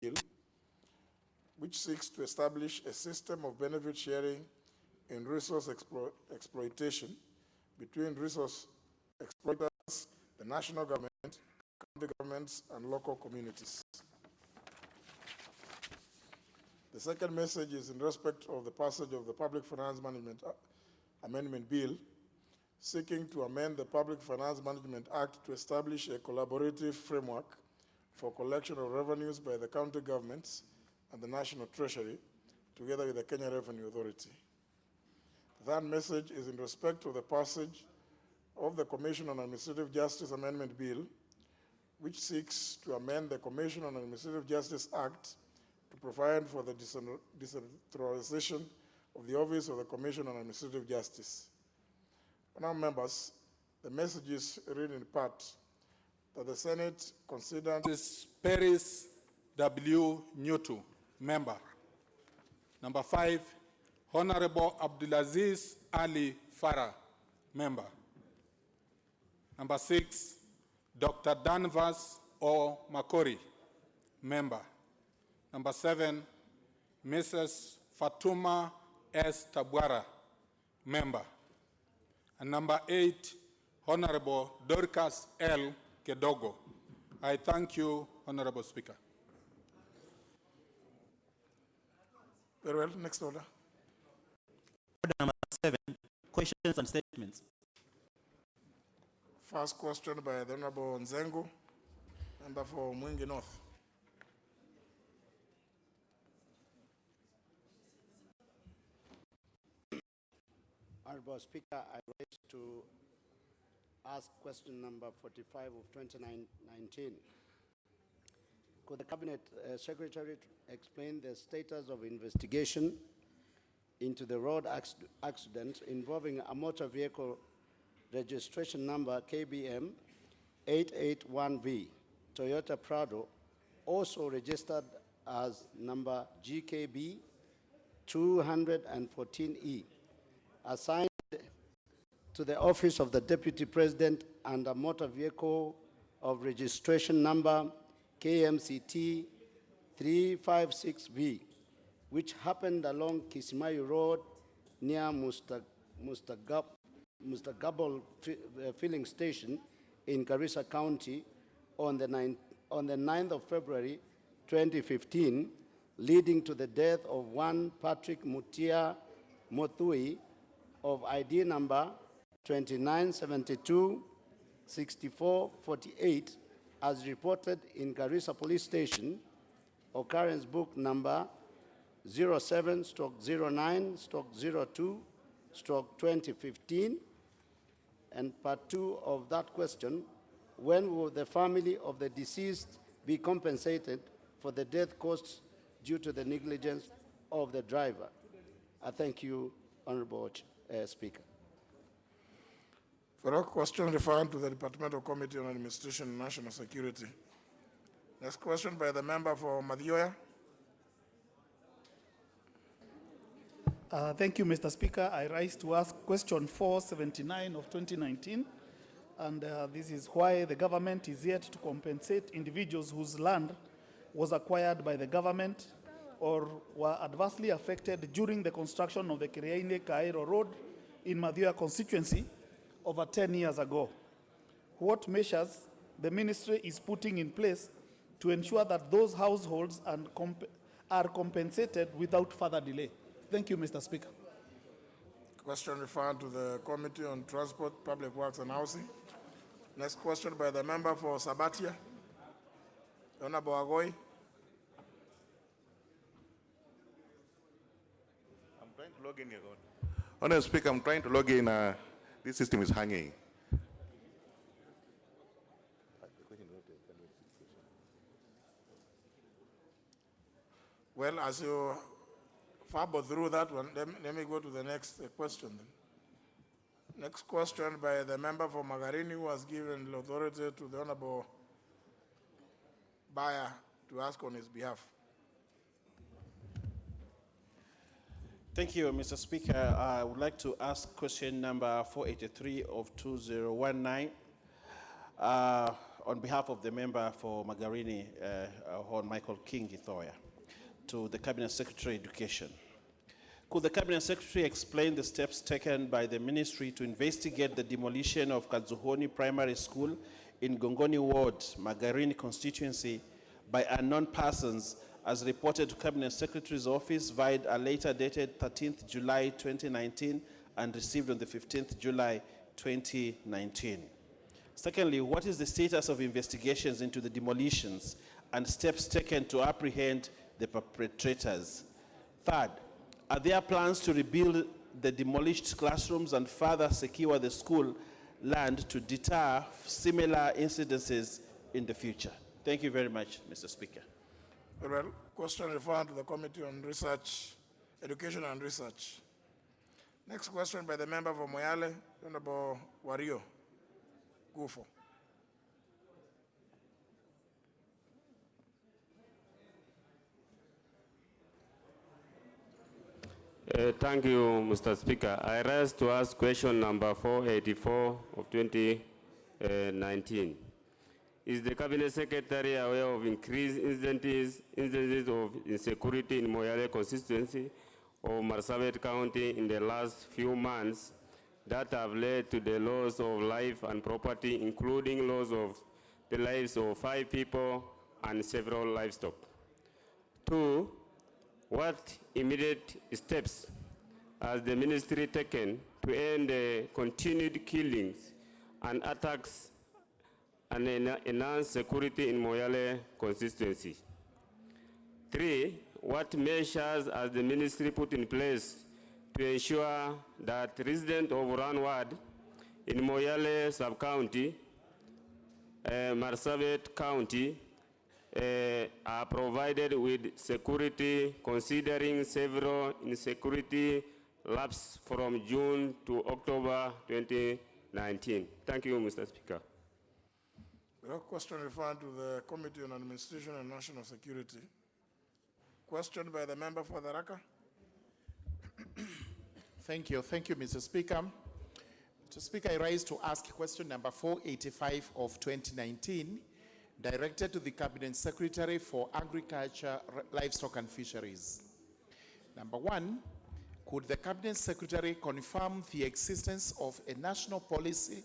Bill, which seeks to establish a system of benefit sharing in resource exploitation between resource exploiters, the national government, county governments, and local communities. The second message is in respect of the passage of the Public Finance Management Amendment Bill, seeking to amend the Public Finance Management Act to establish a collaborative framework for collection of revenues by the county governments and the National Treasury, together with the Kenya Revenue Authority. That message is in respect of the passage of the Commission on Administrative Justice Amendment Bill, which seeks to amend the Commission on Administrative Justice Act to provide for the decentralization of the Office of the Commission on Administrative Justice. Now, members, the message is read in part that the Senate considered... Mrs. Paris W. Newton, member. Number 5, Honorable Abdulaziz Ali Farah, member. Number 6, Dr. Danvas O. Makori, member. Number 7, Mrs. Fatuma S. Tabwara, member. And number 8, Honorable Dorcas L. Kedogo. I thank you, Honorable Speaker. Very well, next order. Order number 7, questions and statements. First question by the Honorable Nzengu, member for Mwingi North. Honorable Speaker, I rise to ask question number 45 of 2019. Could the Cabinet Secretary explain the status of investigation into the road accident involving a motor vehicle registration number KBM 881V, Toyota Prado, also registered as number GKB 214E, assigned to the Office of the Deputy President and a motor vehicle of registration number KMCT 356V, which happened along Kisimayu Road near Mustagabal filling station in Garissa County on the 9th of February 2015, leading to the death of one Patrick Mutia Mothui of ID number 2972-6448, as reported in Garissa Police Station, occurrence book number 07/09/02/2015, and part 2 of that question: when will the family of the deceased be compensated for the death costs due to the negligence of the driver? I thank you, Honorable Speaker. For a question referred to the Departmental Committee on Administration and National Security. Next question by the member for Madhyoya. Thank you, Mr. Speaker. I rise to ask question 479 of 2019, and this is why the government is yet to compensate individuals whose land was acquired by the government or were adversely affected during the construction of the Kiriaini-Kairo Road in Madhyoya constituency over 10 years ago. What measures the ministry is putting in place to ensure that those households are compensated without further delay? Thank you, Mr. Speaker. Question referred to the Committee on Transport, Public Works and Housing. Next question by the member for Sabatia, Honorable Agoi. I'm trying to log in here. Honorable Speaker, I'm trying to log in. This system is hanging. Well, as you fumble through that one, let me go to the next question then. Next question by the member for Magarini, who has given the authority to the Honorable Buyer to ask on his behalf. Thank you, Mr. Speaker. I would like to ask question number 483 of 2019. on behalf of the member for Magarini, Hon Michael King Githoya, to the Cabinet Secretary Education. Could the Cabinet Secretary explain the steps taken by the Ministry to investigate the demolition of Kadzuhoni Primary School in Gongoni Ward, Magarini constituency, by unknown persons, as reported to Cabinet Secretary's office via a letter dated 13th July 2019 and received on the 15th July 2019? Secondly, what is the status of investigations into the demolitions and steps taken to apprehend the perpetrators? Third, are there plans to rebuild the demolished classrooms and further secure the school land to deter similar incidences in the future? Thank you very much, Mr. Speaker. Very well. Question referred to the Committee on Research, Education and Research. Next question by the member for Moyale, Honorable Wario Gufo. Thank you, Mr. Speaker. I rise to ask question number 484 of 2019. Is the Cabinet Secretary aware of increased instances of insecurity in Moyale constituency of Marsabit County in the last few months that have led to the loss of life and property, including loss of the lives of 5 people and several livestock? 2, what immediate steps has the ministry taken to end the continued killings and attacks and enhance security in Moyale constituency? 3, what measures has the ministry put in place to ensure that residents of Ranward in Moyale sub-county, Marsabit County, are provided with security, considering several insecurity lapses from June to October 2019? Thank you, Mr. Speaker. The question referred to the Committee on Administration and National Security. Question by the member for the Raka. Thank you, Mr. Speaker. Mr. Speaker, I rise to ask question number 485 of 2019, directed to the Cabinet Secretary for Agriculture, Livestock and Fisheries. Number 1, could the Cabinet Secretary confirm the existence of a national policy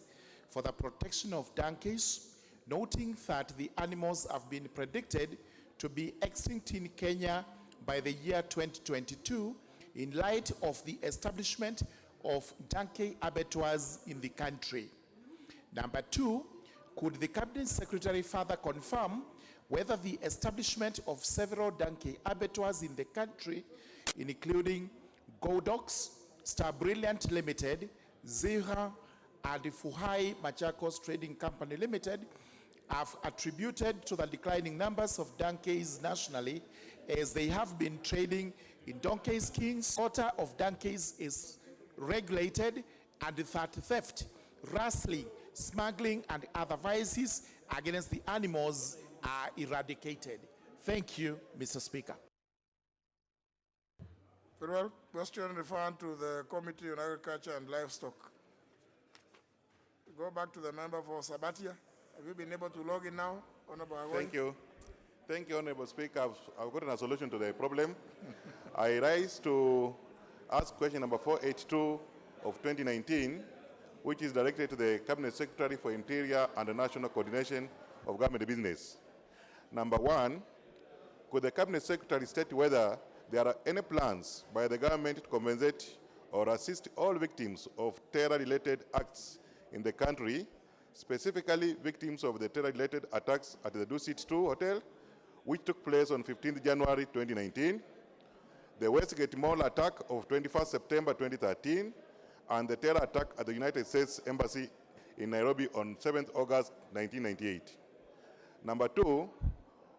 for the protection of donkeys, noting that the animals have been predicted to be extinct in Kenya by the year 2022 in light of the establishment of donkey abattoirs in the country? Number 2, could the Cabinet Secretary further confirm whether the establishment of several donkey abattoirs in the country, including Godox, Star Brilliant Limited, Zira, and Fuhai Machakos Trading Company Limited, have attributed to the declining numbers of donkeys nationally, as they have been trading in donkey skins? Slaughter of donkeys is regulated, and that theft, rustling, smuggling, and other vices against the animals are eradicated. Thank you, Mr. Speaker. Very well. Question referred to the Committee on Agriculture and Livestock. Go back to the member for Sabatia. Have you been able to log in now, Honorable Agoi? Thank you. Thank you, Honorable Speaker. I've gotten a solution to the problem. I rise to ask question number 482 of 2019, which is directed to the Cabinet Secretary for Interior and the National Coordination of Government Business. Number 1, could the Cabinet Secretary state whether there are any plans by the government to compensate or assist all victims of terror-related acts in the country, specifically victims of the terror-related attacks at the Dusit 2 Hotel, which took place on 15th January 2019, the Westgate Mall attack of 21st September 2013, and the terror attack at the United States Embassy in Nairobi on 7th August 1998. Number 2,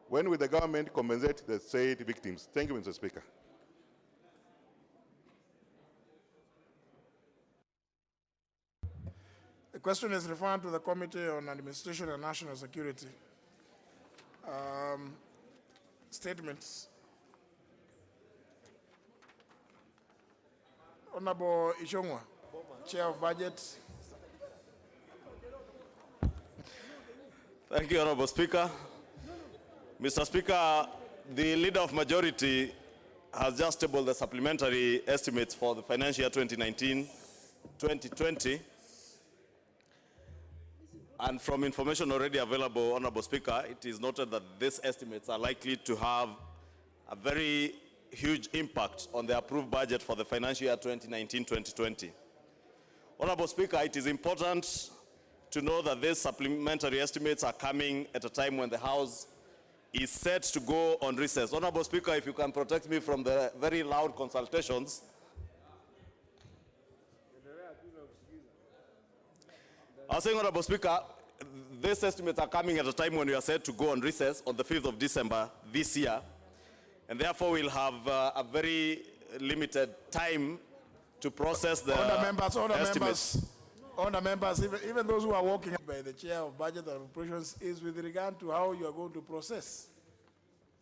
when will the government compensate the said victims? Thank you, Mr. Speaker. The question is referred to the Committee on Administration and National Security. Statements. Honorable Ishongwa, Chair of Budget. Thank you, Honorable Speaker. Mr. Speaker, the Leader of Majority has just tabled the supplementary estimates for the financial year 2019-2020. And from information already available, Honorable Speaker, it is noted that these estimates are likely to have a very huge impact on the approved budget for the financial year 2019-2020. Honorable Speaker, it is important to know that these supplementary estimates are coming at a time when the House is set to go on recess. Honorable Speaker, if you can protect me from the very loud consultations. I was saying, Honorable Speaker, these estimates are coming at a time when we are set to go on recess on the 5th of December this year, and therefore we'll have a very limited time to process the estimates. Honour members, even those who are working by the Chair of Budget and Appropriations is with regard to how you are going to process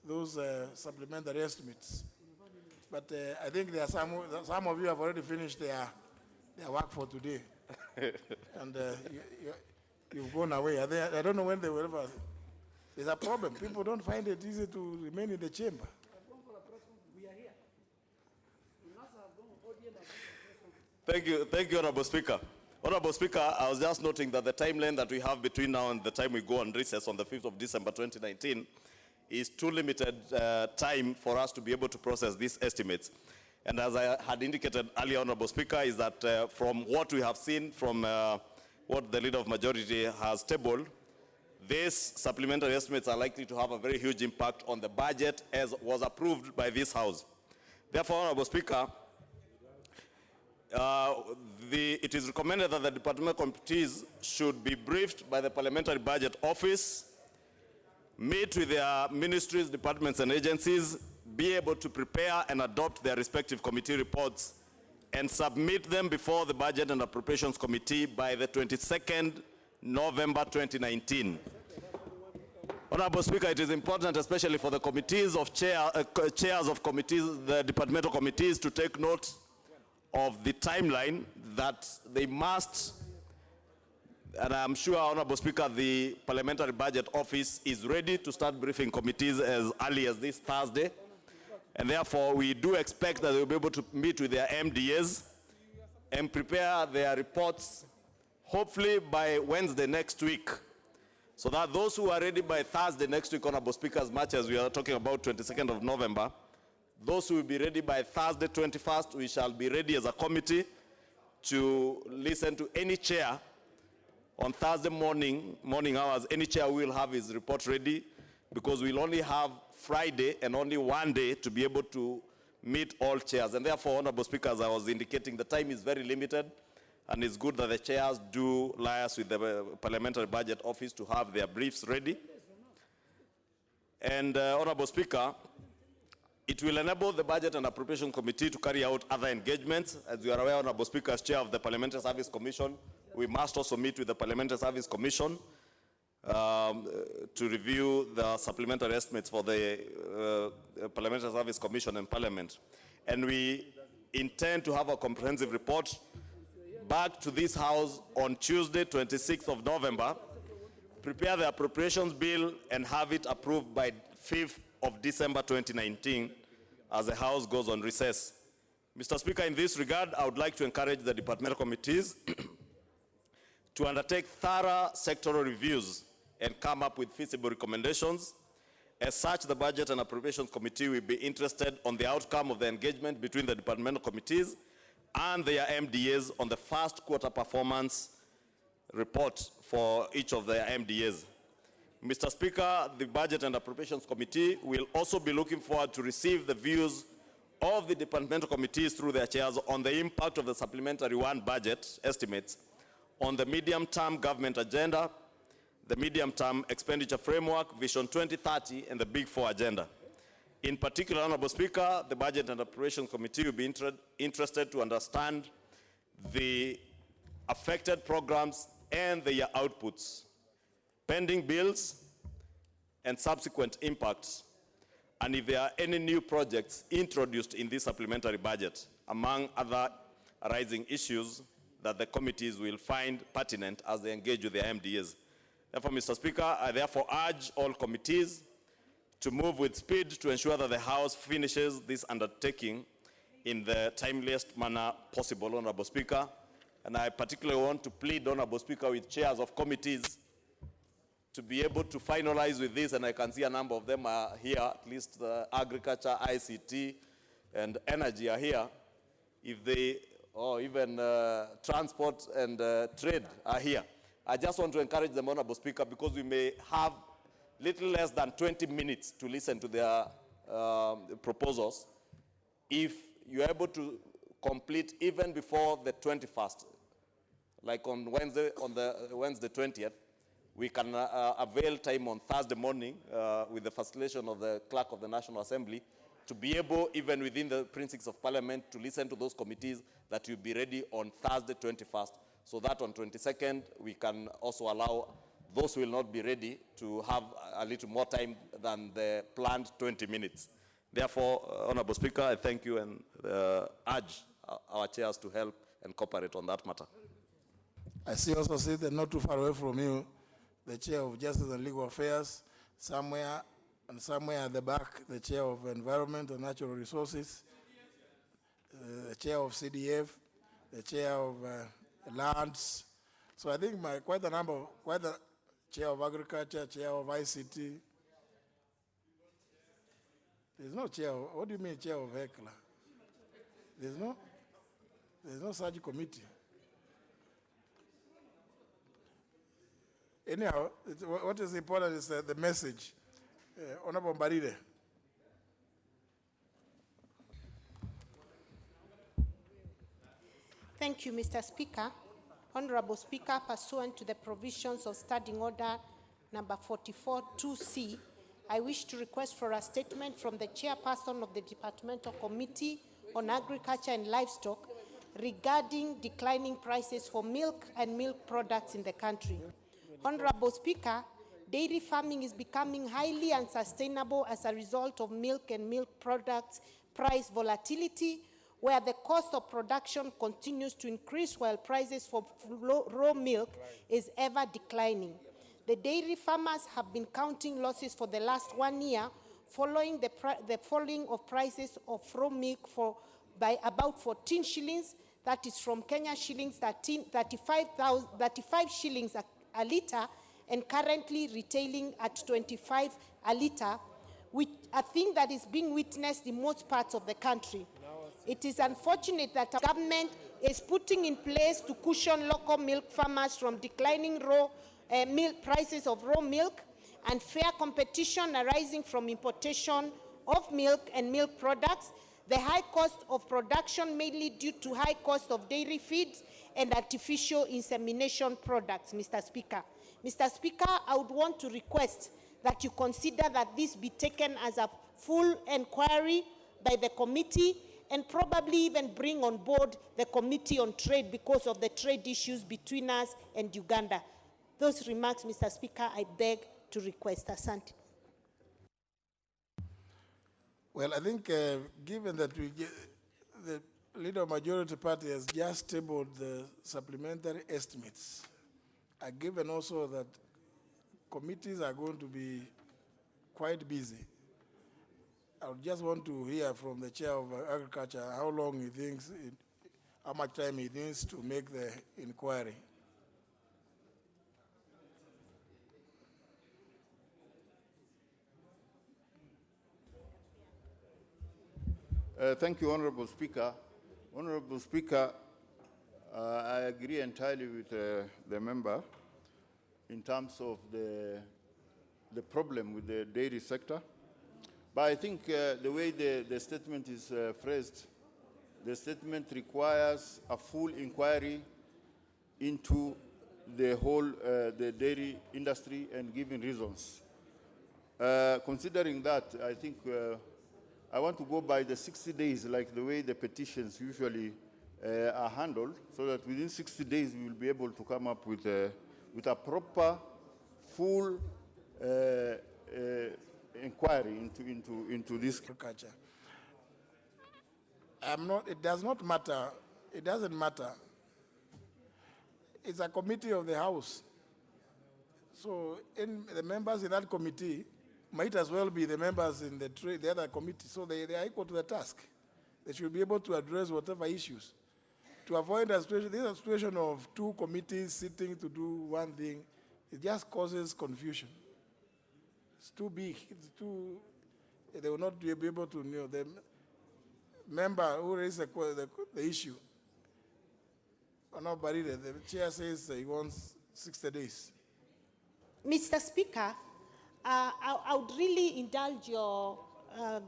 those supplementary estimates. But I think there are some of you have already finished their work for today. And you've gone away. I don't know when they will ever. There's a problem. People don't find it easy to remain in the chamber. Thank you, Honorable Speaker. Honorable Speaker, I was just noting that the timeline that we have between now and the time we go on recess on the 5th of December 2019 is too limited time for us to be able to process these estimates. And as I had indicated earlier, Honorable Speaker, is that from what we have seen from what the Leader of Majority has tabled, these supplementary estimates are likely to have a very huge impact on the budget as was approved by this House. Therefore, Honorable Speaker, it is recommended that the departmental committees should be briefed by the Parliamentary Budget Office, meet with their ministries, departments, and agencies, be able to prepare and adopt their respective committee reports, and submit them before the Budget and Appropriations Committee by the 22nd November 2019. Honorable Speaker, it is important, especially for the committees of chairs of committees, the departmental committees, to take note of the timeline that they must, and I'm sure, Honorable Speaker, the Parliamentary Budget Office is ready to start briefing committees as early as this Thursday. And therefore, we do expect that they'll be able to meet with their MDAs and prepare their reports, hopefully by Wednesday next week, so that those who are ready by Thursday next week, Honorable Speaker, as much as we are talking about 22nd of November, those who will be ready by Thursday 21st, we shall be ready as a committee to listen to any chair on Thursday morning hours. Any chair will have his report ready, because we'll only have Friday and only one day to be able to meet all chairs. And therefore, Honorable Speaker, as I was indicating, the time is very limited, and it's good that the chairs do liaise with the Parliamentary Budget Office to have their briefs ready. And Honorable Speaker, it will enable the Budget and Appropriation Committee to carry out other engagements. As you are aware, Honorable Speaker, as Chair of the Parliamentary Service Commission, we must also meet with the Parliamentary Service Commission to review the supplementary estimates for the Parliamentary Service Commission and Parliament. And we intend to have a comprehensive report back to this House on Tuesday, 26th of November, prepare the appropriations bill and have it approved by 5th of December 2019 as the House goes on recess. Mr. Speaker, in this regard, I would like to encourage the departmental committees to undertake thorough sectoral reviews and come up with feasible recommendations. As such, the Budget and Appropriations Committee will be interested on the outcome of the engagement between the departmental committees and their MDAs on the first quarter performance report for each of their MDAs. Mr. Speaker, the Budget and Appropriations Committee will also be looking forward to receive the views of the departmental committees through their chairs on the impact of the Supplementary 1 budget estimates on the medium-term government agenda, the medium-term expenditure framework, Vision 2030, and the Big Four agenda. In particular, Honorable Speaker, the Budget and Appropriations Committee will be interested to understand the affected programs and their outputs, pending bills and subsequent impacts, and if there are any new projects introduced in this supplementary budget, among other arising issues that the committees will find pertinent as they engage with their MDAs. Therefore, Mr. Speaker, I therefore urge all committees to move with speed to ensure that the House finishes this undertaking in the timeliest manner possible, Honorable Speaker. And I particularly want to plead, Honorable Speaker, with chairs of committees to be able to finalize with this, and I can see a number of them are here, at least agriculture, ICT, and energy are here. If they, or even transport and trade are here. I just want to encourage them, Honorable Speaker, because we may have little less than 20 minutes to listen to their proposals. If you're able to complete even before the 21st, like on Wednesday, on the Wednesday 20th, we can avail time on Thursday morning with the facilitation of the Clerk of the National Assembly to be able, even within the precincts of Parliament, to listen to those committees that will be ready on Thursday 21st, so that on 22nd we can also allow those who will not be ready to have a little more time than the planned 20 minutes. Therefore, Honorable Speaker, I thank you and urge our chairs to help and cooperate on that matter. I see also seated not too far away from you, the Chair of Justice and Legal Affairs, somewhere at the back, the Chair of Environment and Natural Resources, the Chair of CDF, the Chair of Lands. So I think quite a Chair of Agriculture, Chair of ICT. There's no Chair of, what do you mean Chair of HECLA? There's no such committee. Anyhow, what is important is the message. Honorable Mbarire. Thank you, Mr. Speaker. Honorable Speaker, pursuant to the provisions of Standing Order number 44-2C, I wish to request for a statement from the Chairperson of the Departmental Committee on Agriculture and Livestock regarding declining prices for milk and milk products in the country. Honorable Speaker, dairy farming is becoming highly unsustainable as a result of milk and milk products price volatility, where the cost of production continues to increase while prices for raw milk is ever declining. The dairy farmers have been counting losses for the last 1 year following the falling of prices of raw milk by about 14 shillings, that is from Kenya shillings 35 shillings a litre, and currently retailing at 25 a litre, which a thing that is being witnessed in most parts of the country. It is unfortunate that the government is putting in place to cushion local milk farmers from declining milk prices of raw milk and fair competition arising from importation of milk and milk products, the high cost of production mainly due to high cost of dairy feeds and artificial insemination products, Mr. Speaker. Mr. Speaker, I would want to request that you consider that this be taken as a full inquiry by the committee and probably even bring on board the Committee on Trade because of the trade issues between us and Uganda. Those remarks, Mr. Speaker, I beg to request. Asante. Well, I think given that the Leader Majority Party has just tabled the supplementary estimates, given also that committees are going to be quite busy, I would just want to hear from the Chair of Agriculture how long he thinks, how much time he needs to make the inquiry. Thank you, Honorable Speaker. Honorable Speaker, I agree entirely with the member in terms of the problem with the dairy sector. But I think the way the statement is phrased, the statement requires a full inquiry into the whole the dairy industry and giving reasons. Considering that, I think I want to go by the 60 days, like the way the petitions usually are handled, so that within 60 days we will be able to come up with a proper, full inquiry into this agriculture. It does not matter. It doesn't matter. It's a committee of the House. So the members in that committee might as well be the members in the other committee. So they are equal to the task. They should be able to address whatever issues. To avoid a situation, this is a situation of two committees sitting to do one thing. It just causes confusion. It's too big. It's too. They will not be able to know. The member who raised the issue, nobody. The chair says he wants 60 days. Mr. Speaker, I would really indulge your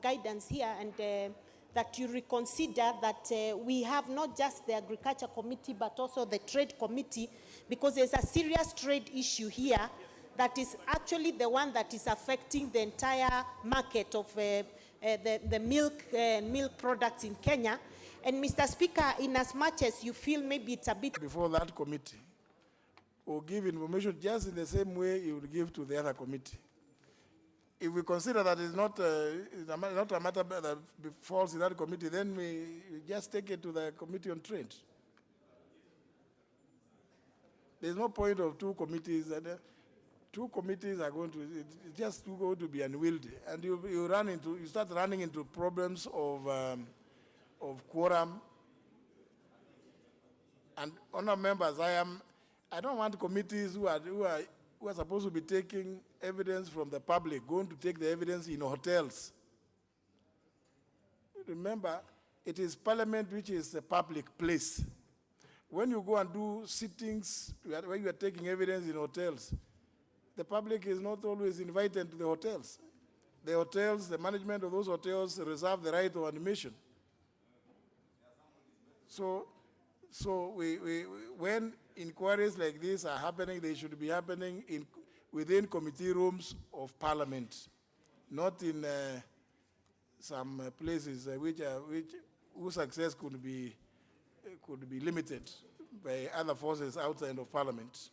guidance here and that you reconsider that we have not just the Agriculture Committee but also the Trade Committee, because there's a serious trade issue here that is actually the one that is affecting the entire market of the milk products in Kenya. And Mr. Speaker, in as much as you feel maybe it's a bit... Before that committee, will give information just in the same way you would give to the other committee. If we consider that it's not a matter that falls in that committee, then we just take it to the Committee on Trade. There's no point of two committees. Two committees are going to, it's just going to be unwieldy. And you start running into problems of quorum. And honourable members, I don't want committees who are supposed to be taking evidence from the public, going to take the evidence in hotels. Remember, it is Parliament which is a public place. When you go and do sittings where you are taking evidence in hotels, the public is not always invited to the hotels. The hotels, the management of those hotels reserve the right of admission. So when inquiries like this are happening, they should be happening within committee rooms of Parliament, not in some places whose success could be limited by other forces outside of Parliament.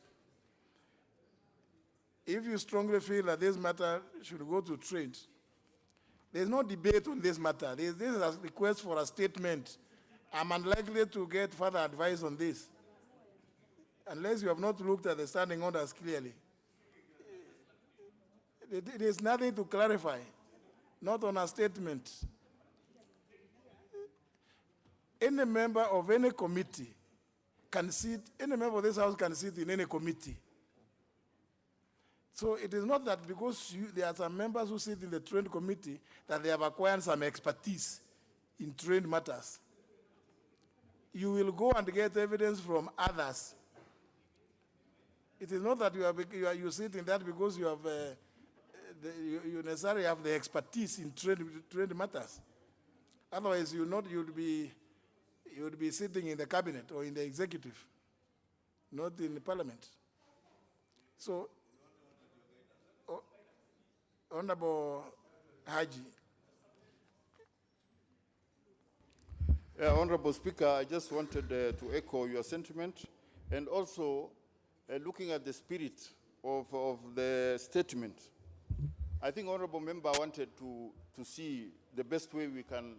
If you strongly feel that this matter should go to trade, there's no debate on this matter. This is a request for a statement. I'm unlikely to get further advice on this, unless you have not looked at the standing orders clearly. There's nothing to clarify, not on a statement. Any member of any committee can sit, any member of this House can sit in any committee. So it is not that because there are some members who sit in the trade committee that they have acquired some expertise in trade matters. You will go and get evidence from others. It is not that you sit in that because you have you necessarily have the expertise in trade matters. Otherwise, you would be sitting in the cabinet or in the executive, not in the Parliament. So, Honorable Haji. Honorable Speaker, I just wanted to echo your sentiment, and also looking at the spirit of the statement. I think Honorable Member wanted to see the best way we can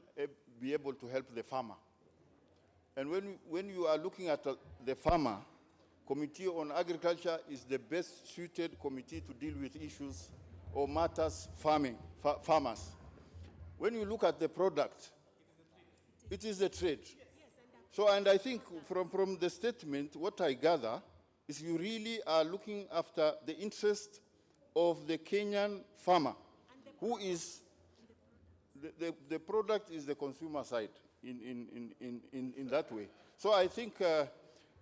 be able to help the farmer. And when you are looking at the farmer, Committee on Agriculture is the best suited committee to deal with issues or matters farmers. When you look at the product, it is the trade. So, and I think from the statement, what I gather is you really are looking after the interest of the Kenyan farmer, who is, the product is the consumer side in that way. So I think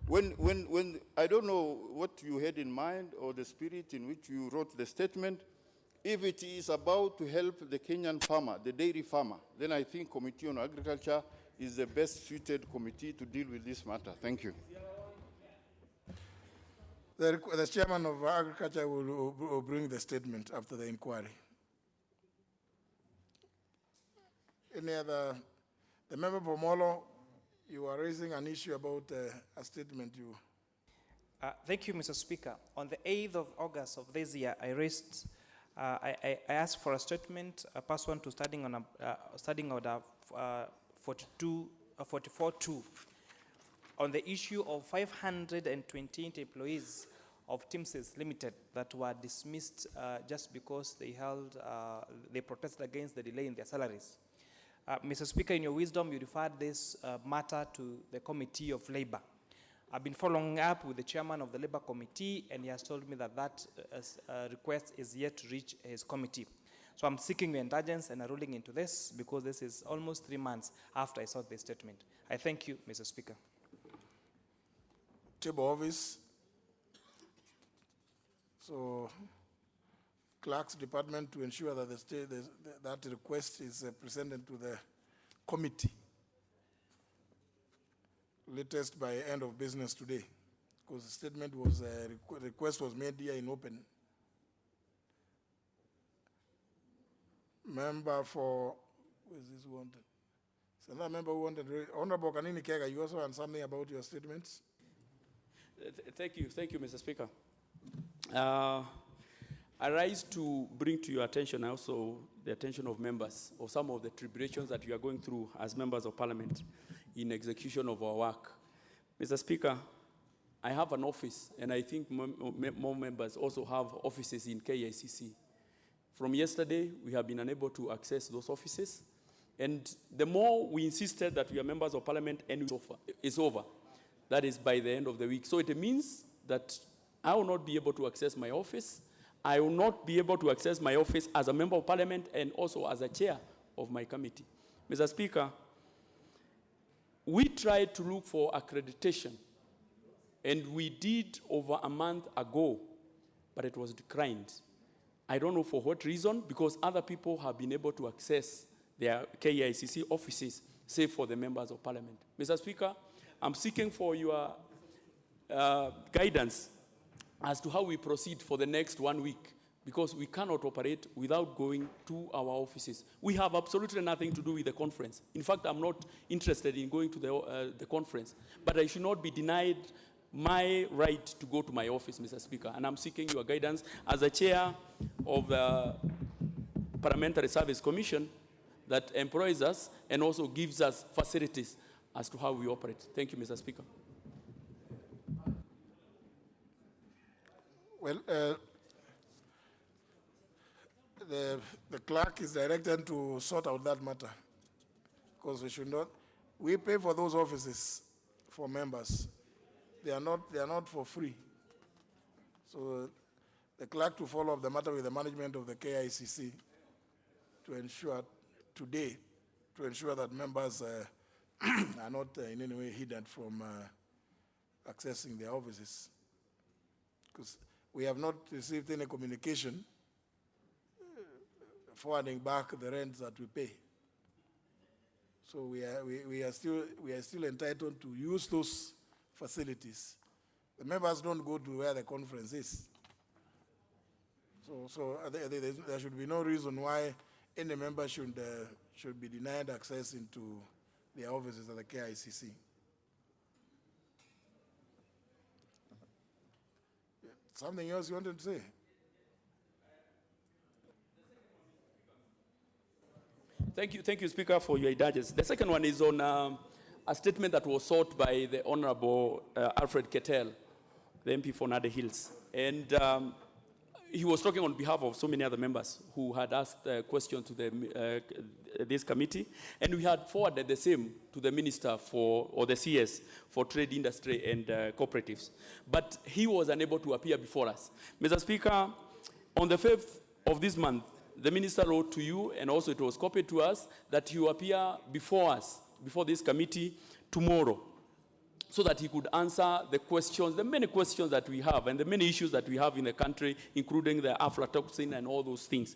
when I don't know what you had in mind or the spirit in which you wrote the statement, if it is about to help the Kenyan farmer, the dairy farmer, then I think Committee on Agriculture is the best suited committee to deal with this matter. Thank you. The chairman of Agriculture will bring the statement after the inquiry. Any other? The member for Molo, you are raising an issue about a statement you. Thank you, Mr. Speaker. On the 8th of August of this year, I asked for a statement pursuant to Standing Order 44.2 on the issue of 528 employees of Timses Limited that were dismissed just because they protested against the delay in their salaries. Mr. Speaker, in your wisdom, you referred this matter to the Committee of Labor. I've been following up with the chairman of the Labor Committee, and he has told me that that request is yet to reach his committee. So I'm seeking your indulgence and a ruling into this because this is almost 3 months after I saw this statement. I thank you, Mr. Speaker. Table office. So, clerk's department to ensure that that request is presented to the committee latest by end of business today, because the statement was request was made here in open. Member for, who is this wanted? Is another member who wanted, Honorable Kanini Kega, you also want something about your statements? Thank you, Mr. Speaker. I rise to bring to your attention also the attention of members of some of the tribulations that we are going through as members of parliament in execution of our work. Mr. Speaker, I have an office, and I think more members also have offices in KICC. From yesterday, we have been unable to access those offices, and the more we insisted that we are members of parliament and it's over. That is by the end of the week. So it means that I will not be able to access my office. I will not be able to access my office as a member of parliament and also as a chair of my committee. Mr. Speaker, we tried to look for accreditation, and we did over a month ago, but it was declined. I don't know for what reason, because other people have been able to access their KICC offices, save for the members of parliament. Mr. Speaker, I'm seeking for your guidance as to how we proceed for the next 1 week, because we cannot operate without going to our offices. We have absolutely nothing to do with the conference. In fact, I'm not interested in going to the conference, but I should not be denied my right to go to my office, Mr. Speaker, and I'm seeking your guidance as a chair of the Parliamentary Service Commission that employs us and also gives us facilities as to how we operate. Thank you, Mr. Speaker. Well, the clerk is directed to sort out that matter, because we should not. We pay for those offices for members. They are not for free. So the clerk to follow up the matter with the management of the KICC to ensure today, to ensure that members are not in any way hindered from accessing their offices. Because we have not received any communication forwarding back the rents that we pay. So we are still entitled to use those facilities. The members don't go to where the conference is. So there should be no reason why any member should be denied access into their offices at the KICC. Something else you wanted to say? Thank you, Speaker, for your indulgence. The second one is on a statement that was sought by the Honorable Alfred Ketel, the MP for Nade Hills. And he was talking on behalf of so many other members who had asked a question to this committee, and we had forwarded the same to the Minister or the CS for Trade, Industry and Cooperatives. But he was unable to appear before us. Mr. Speaker, on the 5th of this month, the Minister wrote to you, and also it was copied to us, that you appear before us, before this committee tomorrow, so that he could answer the questions, the many questions that we have, and the many issues that we have in the country, including the aflatoxin and all those things.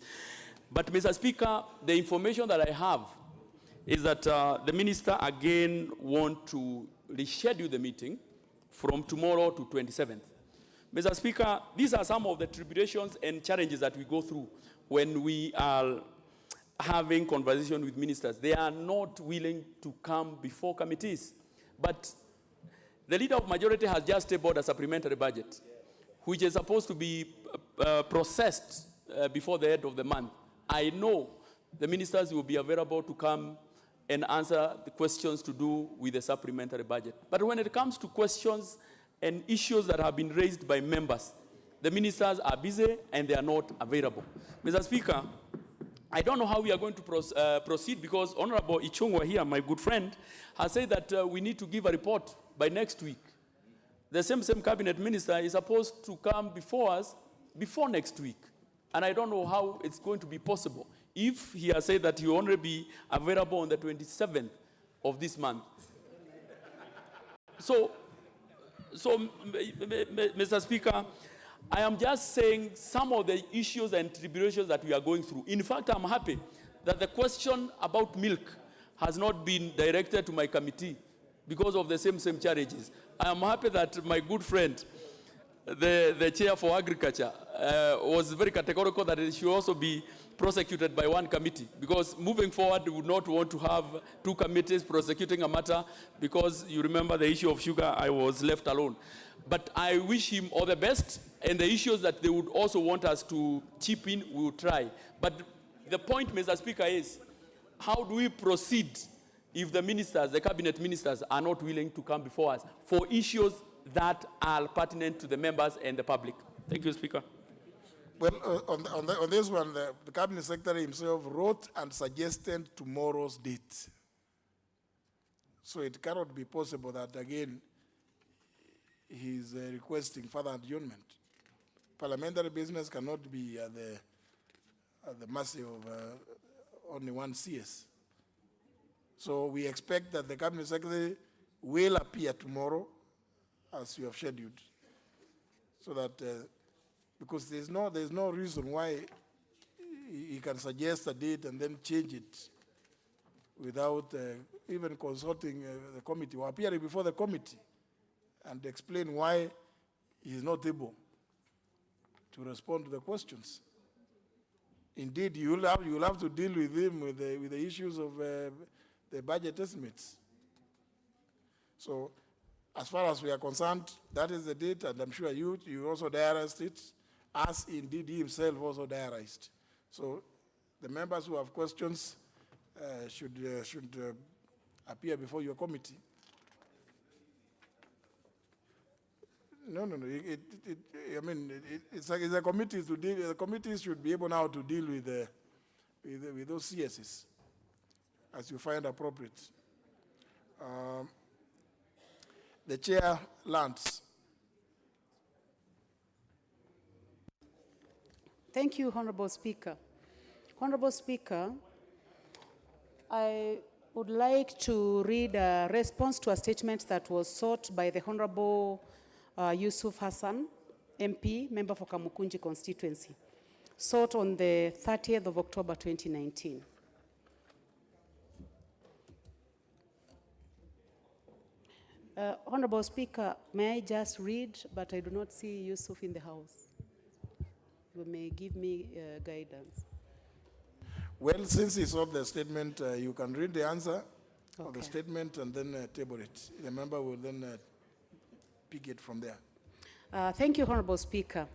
But, Mr. Speaker, the information that I have is that the Minister again wants to reschedule the meeting from tomorrow to 27th. Mr. Speaker, these are some of the tribulations and challenges that we go through when we are having conversation with ministers. They are not willing to come before committees. But the Leader of Majority has just tabled a supplementary budget, which is supposed to be processed before the end of the month. I know the ministers will be available to come and answer the questions to do with the supplementary budget. But when it comes to questions and issues that have been raised by members, the ministers are busy and they are not available. Mr. Speaker, I don't know how we are going to proceed because Honorable Ichungwa here, my good friend, has said that we need to give a report by next week. The same cabinet minister is supposed to come before us before next week. And I don't know how it's going to be possible if he has said that he will only be available on the 27th of this month. So, Mr. Speaker, I am just saying some of the issues and tribulations that we are going through. In fact, I'm happy that the question about milk has not been directed to my committee because of the same challenges. I am happy that my good friend, the chair for agriculture, was very categorical that it should also be prosecuted by one committee, because moving forward, we would not want to have two committees prosecuting a matter, because you remember the issue of sugar, I was left alone. But I wish him all the best, and the issues that they would also want us to chip in, we will try. But the point, Mr. Speaker, is how do we proceed if the ministers, the cabinet ministers, are not willing to come before us for issues that are pertinent to the members and the public? Thank you, Speaker. Well, on this one, the cabinet secretary himself wrote and suggested tomorrow's date. So it cannot be possible that, again, he's requesting further adjournment. Parliamentary business cannot be at the mercy of only one CS. So we expect that the cabinet secretary will appear tomorrow, as you have scheduled, so that because there's no reason why he can suggest a date and then change it without even consulting the committee or appearing before the committee and explain why he is not able to respond to the questions. Indeed, you'll have to deal with him with the issues of the budget estimates. So, as far as we are concerned, that is the date, and I'm sure you also diarized it, as indeed he himself also diarized. So, the members who have questions should appear before your committee. No. I mean, it's a committee to deal. The committees should be able now to deal with those CSs as you find appropriate. The chair lands. Thank you, Honorable Speaker. Honorable Speaker, I would like to read a response to a statement that was sought by the Honorable Yusuf Hassan, MP, member for Kamukunji constituency, sought on the 30th of October 2019. Honorable Speaker, may I just read, but I do not see Yusuf in the House. You may give me guidance. Well, since he sought the statement, you can read the answer of the statement and then table it. The member will then pick it from there. Thank you, Honorable Speaker.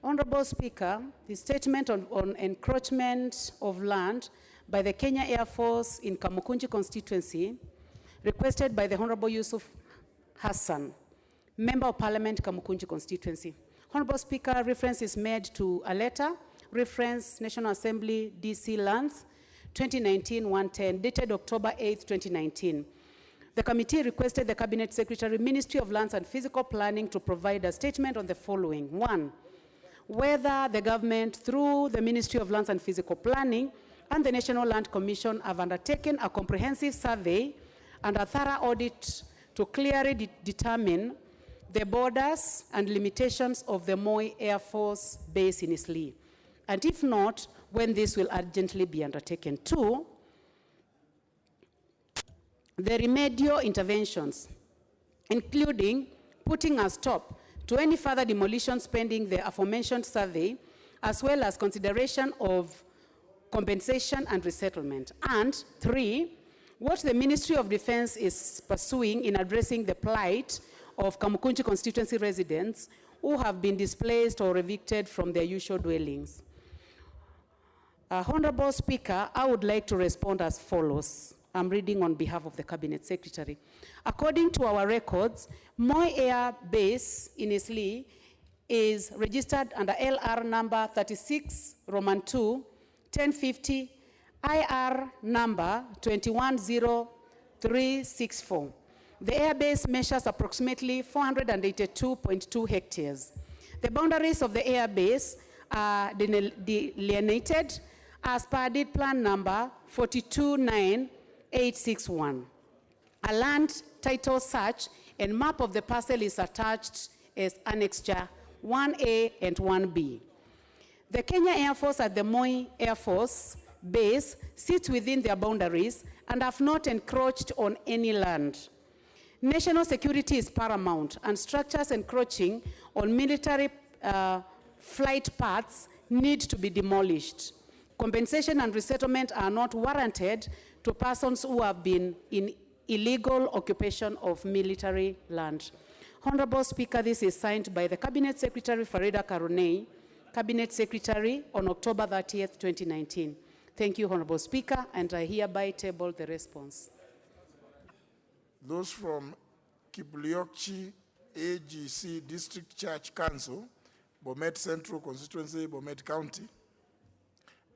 Honorable Speaker, the statement on encroachment of land by the Kenya Air Force in Kamukunji constituency, requested by the Honorable Yusuf Hassan, Member of Parliament, Kamukunji constituency. Honorable Speaker, reference is made to a letter, reference National Assembly DC Lands, 2019-110, dated October 8, 2019. The committee requested the Cabinet Secretary, Ministry of Lands and Physical Planning to provide a statement on the following. 1, whether the government, through the Ministry of Lands and Physical Planning and the National Land Commission, have undertaken a comprehensive survey and a thorough audit to clearly determine the borders and limitations of the Moi Air Force Base in Isli. And if not, when this will urgently be undertaken. 2, the remedial interventions, including putting a stop to any further demolitions pending the aforementioned survey, as well as consideration of compensation and resettlement. And 3, what the Ministry of Defense is pursuing in addressing the plight of Kamukunji constituency residents who have been displaced or evicted from their usual dwellings. Honorable Speaker, I would like to respond as follows. I'm reading on behalf of the Cabinet Secretary. According to our records, Moi Air Base in Isli is registered under LR number 36, Roman 2, 1050, IR number 210364. The airbase measures approximately 482.2 hectares. The boundaries of the airbase are delineated as per deed plan number 429861. A land title search and map of the parcel is attached as Annexure 1A and 1B. The Kenya Air Force at the Moi Air Force Base sits within their boundaries and have not encroached on any land. National security is paramount, and structures encroaching on military flight paths need to be demolished. Compensation and resettlement are not warranted to persons who have been in illegal occupation of military land. Honorable Speaker, this is signed by the Cabinet Secretary Farida Karunei, Cabinet Secretary, on October 30th, 2019. Thank you, Honorable Speaker, and I hereby table the response. Those from Kipliokchi AGC District Church Council, Bomet Central Constituency, Bomet County,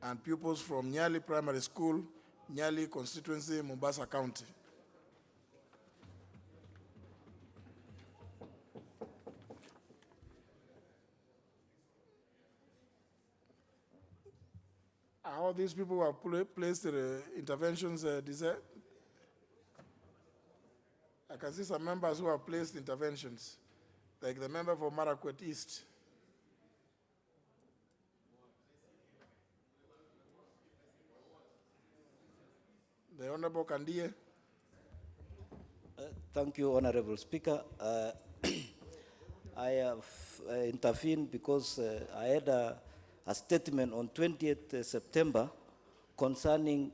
and pupils from Nyali Primary School, Nyali Constituency, Mombasa County. How these people who have placed interventions deserve? I can see some members who have placed interventions, like the member for Marakwet East. The Honorable Kandie. Thank you, Honorable Speaker. I have intervened because I had a statement on 20th September concerning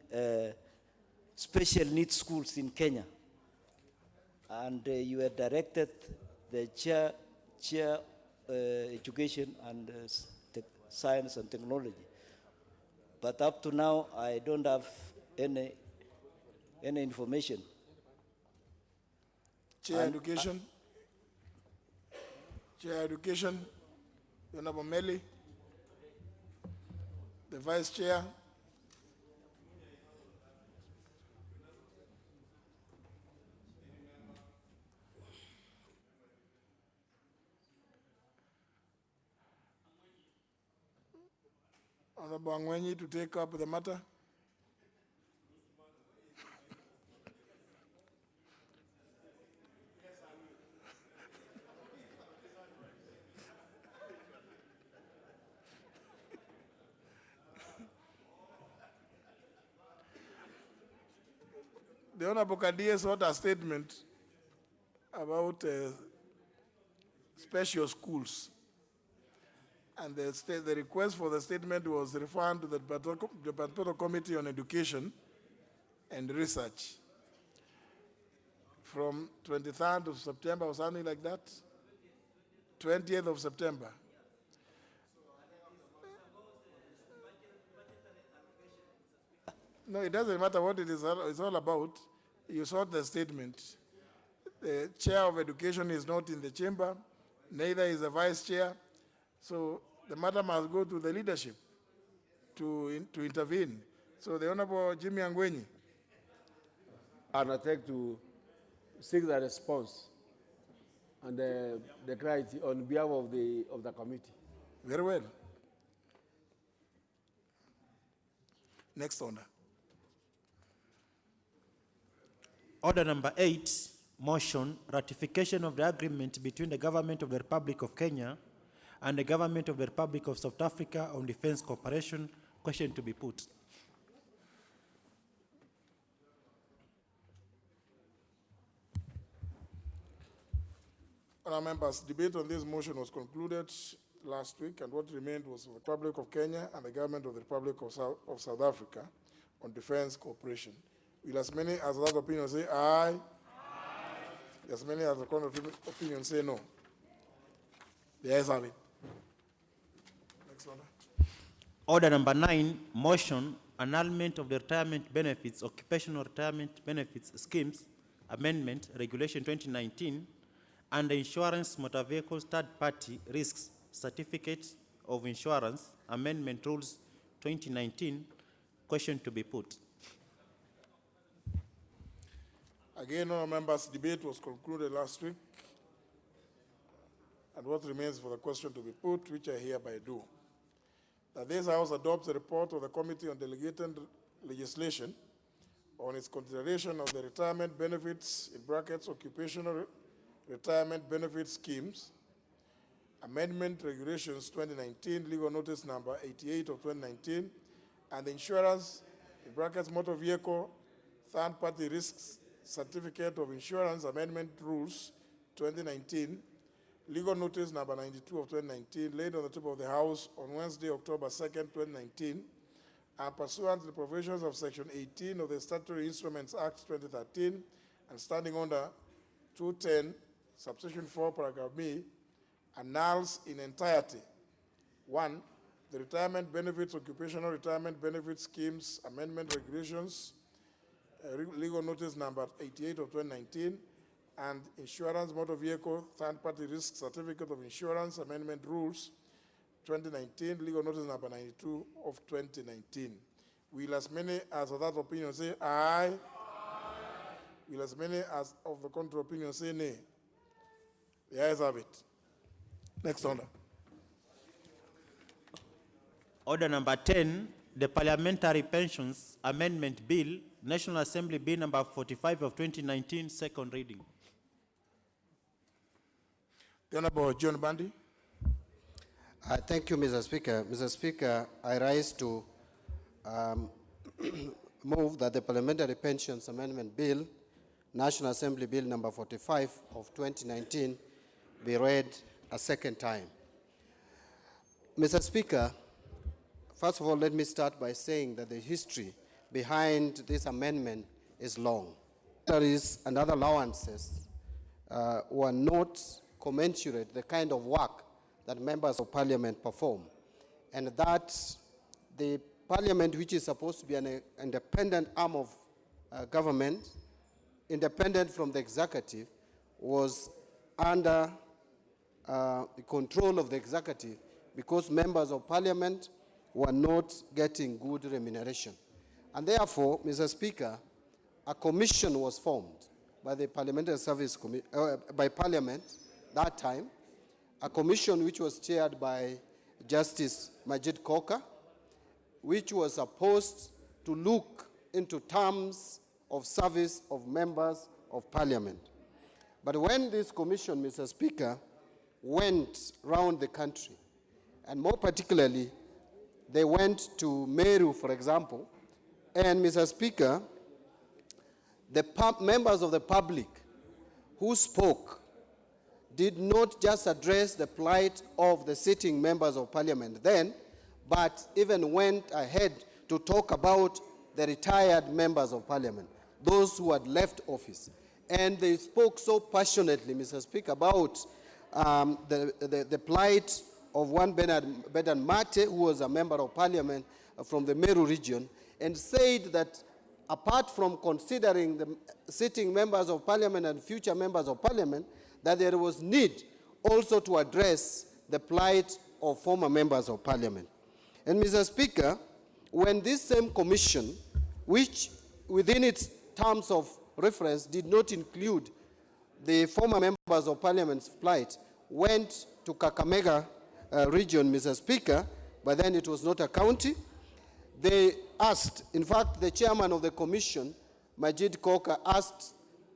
special needs schools in Kenya. And you had directed the chair education and science and technology. But up to now, I don't have any information. Chair education. Chair education, Honorable Meli. The Vice Chair. Honorable Angwenyi to take up the matter. The Honorable Kadia sought a statement about special schools. And the request for the statement was referred to the Departmental Committee on Education and Research from 23rd of September or something like that, 20th of September. No, it doesn't matter what it is. It's all about. You sought the statement. The chair of education is not in the chamber, neither is the vice chair. So the matter must go to the leadership to intervene. So the Honorable Jimmy Angwenyi. And I take to seek the response and the clarity on behalf of the committee. Very well. Next order. Order number 8, motion, ratification of the agreement between the Government of the Republic of Kenya and the Government of the Republic of South Africa on defense cooperation. Question to be put. Honourable members, debate on this motion was concluded last week, and what remained was the Republic of Kenya and the Government of the Republic of South Africa on defense cooperation. Will as many as that opinion say aye? Aye. As many as the contrary opinion say no? The ayes have it. Next order. Order number 9, motion, annulment of the retirement benefits, occupational retirement benefits schemes, amendment, regulation 2019, and the insurance motor vehicles third-party risks Certificate of Insurance Amendment Rules 2019. Question to be put. Again, honourable members, debate was concluded last week. And what remains for the question to be put, which I hereby do, that this House adopts a report of the Committee on Delegated Legislation on its consideration of the retirement benefits, in brackets, occupational retirement benefit schemes, Amendment Regulations 2019, legal notice number 88 of 2019, and the insurance, in brackets, motor vehicle, third-party risks, certificate of insurance amendment rules 2019, legal notice number 92 of 2019, laid on the table of the House on Wednesday, October 2nd, 2019, and pursuant to the provisions of Section 18 of the Statutory Instruments Act 2013, and standing under 210, subsection 4, paragraph B, annuls in entirety, 1, the retirement benefits, occupational retirement benefit schemes, amendment regulations, legal notice number 88 of 2019, and insurance motor vehicle third-party risk certificate of insurance amendment rules 2019, legal notice number 92 of 2019. Will as many as of that opinion say aye? Aye. Will as many as of the contrary opinion say nay? The ayes have it. Next order. Order number 10, the Parliamentary Pensions Amendment Bill, National Assembly Bill number 45 of 2019, second reading. The Honorable John Bandi. Thank you, Mr. Speaker. Mr. Speaker, I rise to move that the Parliamentary Pensions Amendment Bill, National Assembly Bill number 45 of 2019, be read a second time. Mr. Speaker, first of all, let me start by saying that the history behind this amendment is long. Salaries and other allowances were not commensurate the kind of work that members of parliament perform, and that the parliament, which is supposed to be an independent arm of government, independent from the executive, was under the control of the executive because members of parliament were not getting good remuneration. And therefore, Mr. Speaker, a commission was formed by the Parliamentary Service by Parliament that time, a commission which was chaired by Justice Majid Koka, which was supposed to look into terms of service of members of parliament. But when this commission, Mr. Speaker, went round the country, and more particularly, they went to Meru, for example, and Mr. Speaker, the members of the public who spoke did not just address the plight of the sitting members of parliament then, but even went ahead to talk about the retired members of parliament, those who had left office. And they spoke so passionately, Mr. Speaker, about the plight of one Bernard Mate, who was a member of parliament from the Meru region, and said that apart from considering the sitting members of parliament and future members of parliament, that there was need also to address the plight of former members of parliament. And Mr. Speaker, when this same commission, which within its terms of reference did not include the former members of parliament's plight, went to Kakamega region, Mr. Speaker, but then it was not a county, they asked, in fact, the chairman of the commission, Majid Koka, asked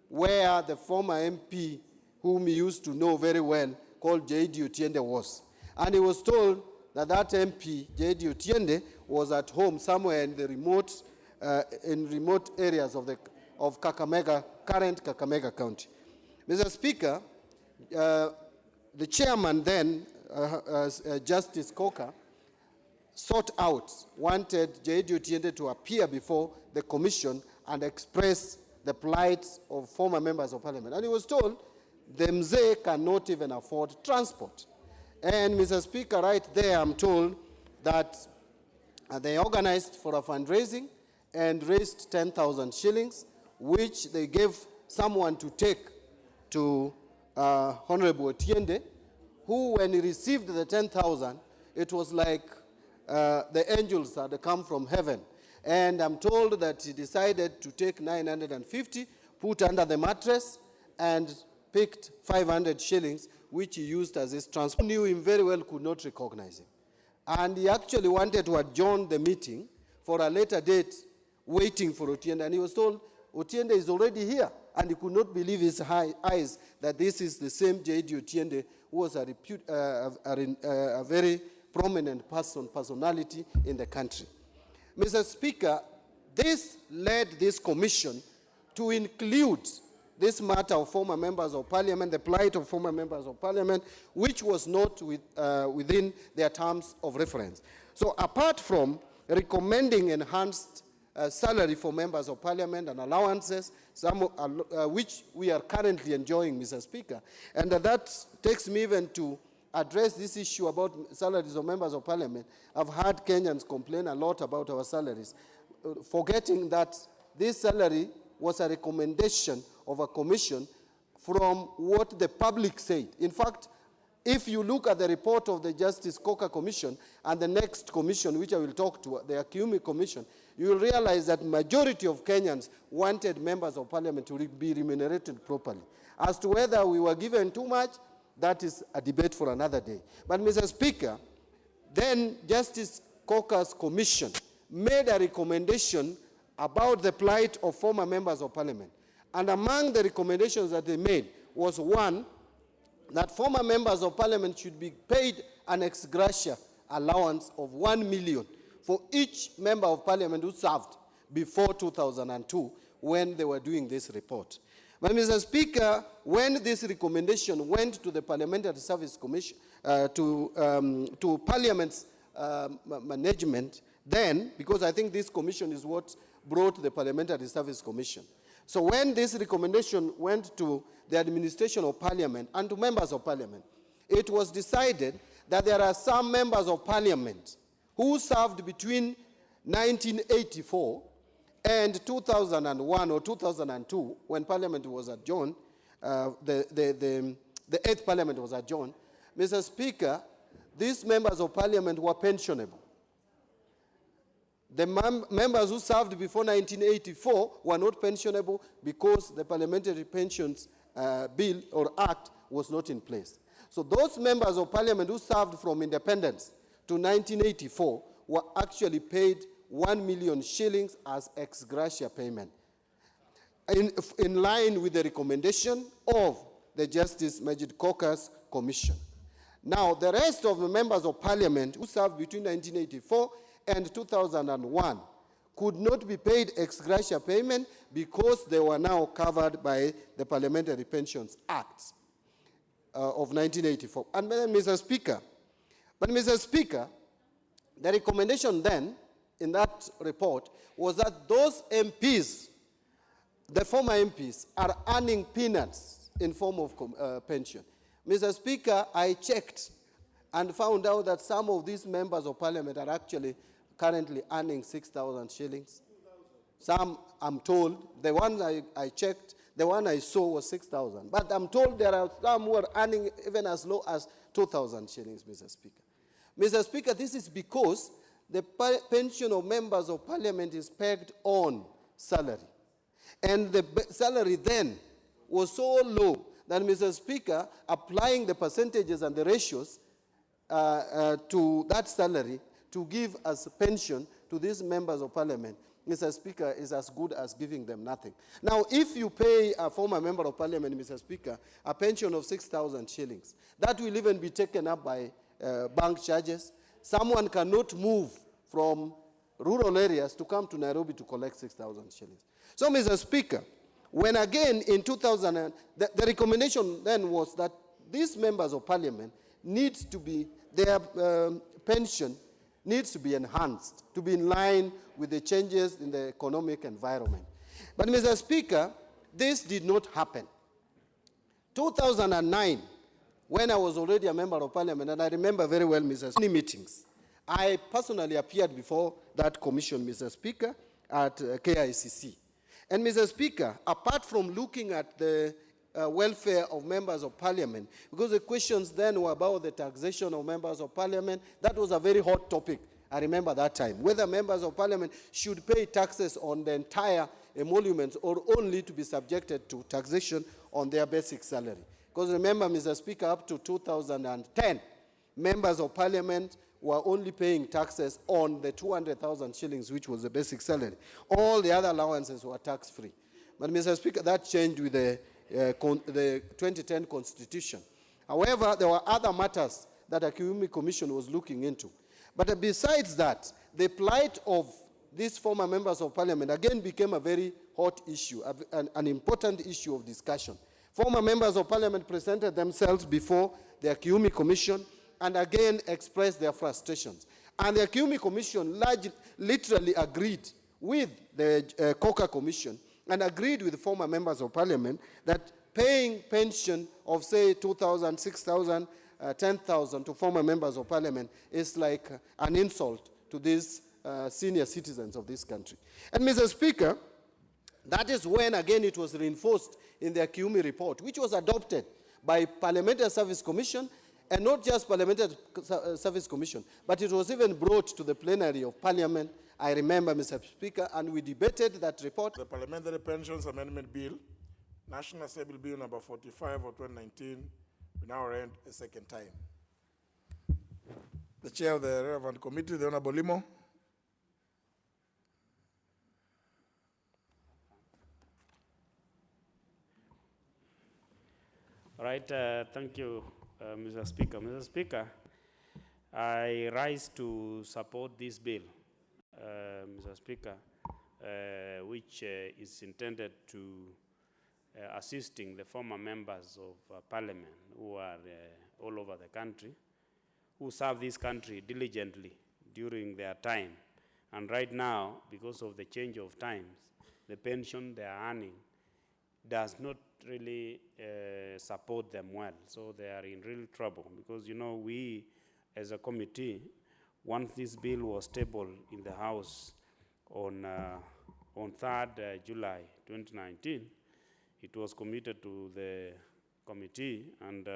where the former MP, whom he used to know very well, called J.D. Otiende was. And he was told that that MP, J.D. Otiende, was at home somewhere in the remote areas of Kakamega, current Kakamega County. Mr. Speaker, the chairman then, Justice Koka, wanted J.D. Otiende to appear before the commission and express the plight of former members of parliament. And he was told the Mzee cannot even afford transport. And Mr. Speaker, right there, I'm told that they organized for a fundraising and raised 10,000 shillings, which they gave someone to take to Honorable Otiende, who, when he received the 10,000, it was like the angels had come from heaven. And I'm told that he decided to take 950, put under the mattress, and picked 500 shillings, which he used as his transport. Knew him very well, could not recognize him. And he actually wanted to adjourn the meeting for a later date, waiting for Otiende. And he was told, Otiende is already here. And he could not believe his eyes that this is the same J.D. Otiende, who was a very prominent personality in the country. Mr. Speaker, this led this commission to include this matter of former members of parliament, the plight of former members of parliament, which was not within their terms of reference. So apart from recommending enhanced salary for members of parliament and allowances, some which we are currently enjoying, Mr. Speaker, and that takes me even to address this issue about salaries of members of parliament. I've heard Kenyans complain a lot about our salaries, forgetting that this salary was a recommendation of a commission from what the public said. In fact, if you look at the report of the Justice Coker Commission and the next commission, which I will talk to, the Akiumi Commission, you will realize that majority of Kenyans wanted members of parliament to be remunerated properly. As to whether we were given too much, that is a debate for another day. But, Mr. Speaker, then Justice Coker's commission made a recommendation about the plight of former members of parliament. And among the recommendations that they made was one, that former members of parliament should be paid an ex gratia allowance of 1 million for each member of parliament who served before 2002 when they were doing this report. But, Mr. Speaker, when this recommendation went to the Parliamentary Service Commission, to Parliament's management, then, because I think this commission is what brought the Parliamentary Service Commission. So when this recommendation went to the administration of Parliament and to members of Parliament, it was decided that there are some members of Parliament who served between 1984 and 2001 or 2002, when Parliament was adjourned, the 8th Parliament was adjourned. Mr. Speaker, these members of Parliament were pensionable. The members who served before 1984 were not pensionable because the Parliamentary Pensions Bill or Act was not in place. So those members of Parliament who served from independence to 1984 were actually paid 1 million shillings as ex gratia payment, in line with the recommendation of the Justice Majid Coker's Commission. Now, the rest of the members of Parliament who served between 1984 and 2001 could not be paid ex gratia payment because they were now covered by the Parliamentary Pensions Act of 1984. And Mr. Speaker, the recommendation then in that report was that those MPs, the former MPs, are earning peanuts in form of pension. Mr. Speaker, I checked and found out that some of these members of parliament are actually currently earning 6,000 shillings. Some, I'm told, the one I checked, the one I saw was 6,000. But I'm told there are some who are earning even as low as 2,000 shillings, Mr. Speaker. Mr. Speaker, this is because the pension of members of parliament is pegged on salary. And the salary then was so low that, Mr. Speaker, applying the percentages and the ratios to that salary to give as pension to these members of parliament, Mr. Speaker, is as good as giving them nothing. Now, if you pay a former member of parliament, Mr. Speaker, a pension of 6,000 shillings, that will even be taken up by bank charges. Someone cannot move from rural areas to come to Nairobi to collect 6,000 shillings. So, Mr. Speaker, when again in 2000, the recommendation then was that these members of parliament needs to be, their pension needs to be enhanced, to be in line with the changes in the economic environment. But, Mr. Speaker, this did not happen. 2009, when I was already a member of parliament, and I remember very well, Mr. Speaker, meetings, I personally appeared before that commission, Mr. Speaker, at KICC. And, Mr. Speaker, apart from looking at the welfare of members of parliament, because the questions then were about the taxation of members of parliament. That was a very hot topic, I remember that time, whether members of parliament should pay taxes on the entire emoluments or only to be subjected to taxation on their basic salary. Because remember, Mr. Speaker, up to 2010, members of parliament were only paying taxes on the 200,000 shillings, which was the basic salary. All the other allowances were tax-free. But, Mr. Speaker, that changed with the 2010 Constitution. However, there were other matters that the Kiumi Commission was looking into. But besides that, the plight of these former members of parliament again became a very hot issue, an important issue of discussion. Former members of parliament presented themselves before the Kiumi Commission and again expressed their frustrations. And the Kiumi Commission literally agreed with the Coker Commission and agreed with former members of parliament that paying pension of, say, 2,000, 6,000, 10,000 to former members of parliament is like an insult to these senior citizens of this country. And, Mr. Speaker, that is when, again, it was reinforced in the Kiumi report, which was adopted by Parliamentary Service Commission, and not just Parliamentary Service Commission, but it was even brought to the plenary of Parliament, I remember, Mr. Speaker, and we debated that report. The Parliamentary Pensions Amendment Bill, National Assembly Bill number 45 of 2019, we now read a second time. The chair of the relevant committee, the Honorable Limo. All right, thank you, Mr. Speaker. Mr. Speaker, I rise to support this bill, Mr. Speaker, which is intended to assisting the former members of parliament who are all over the country, who serve this country diligently during their time. And right now, because of the change of times, the pension they are earning does not really support them well. So they are in real trouble because, you know, we as a committee, once this bill was tabled in the House on 3rd July 2019, it was committed to the committee and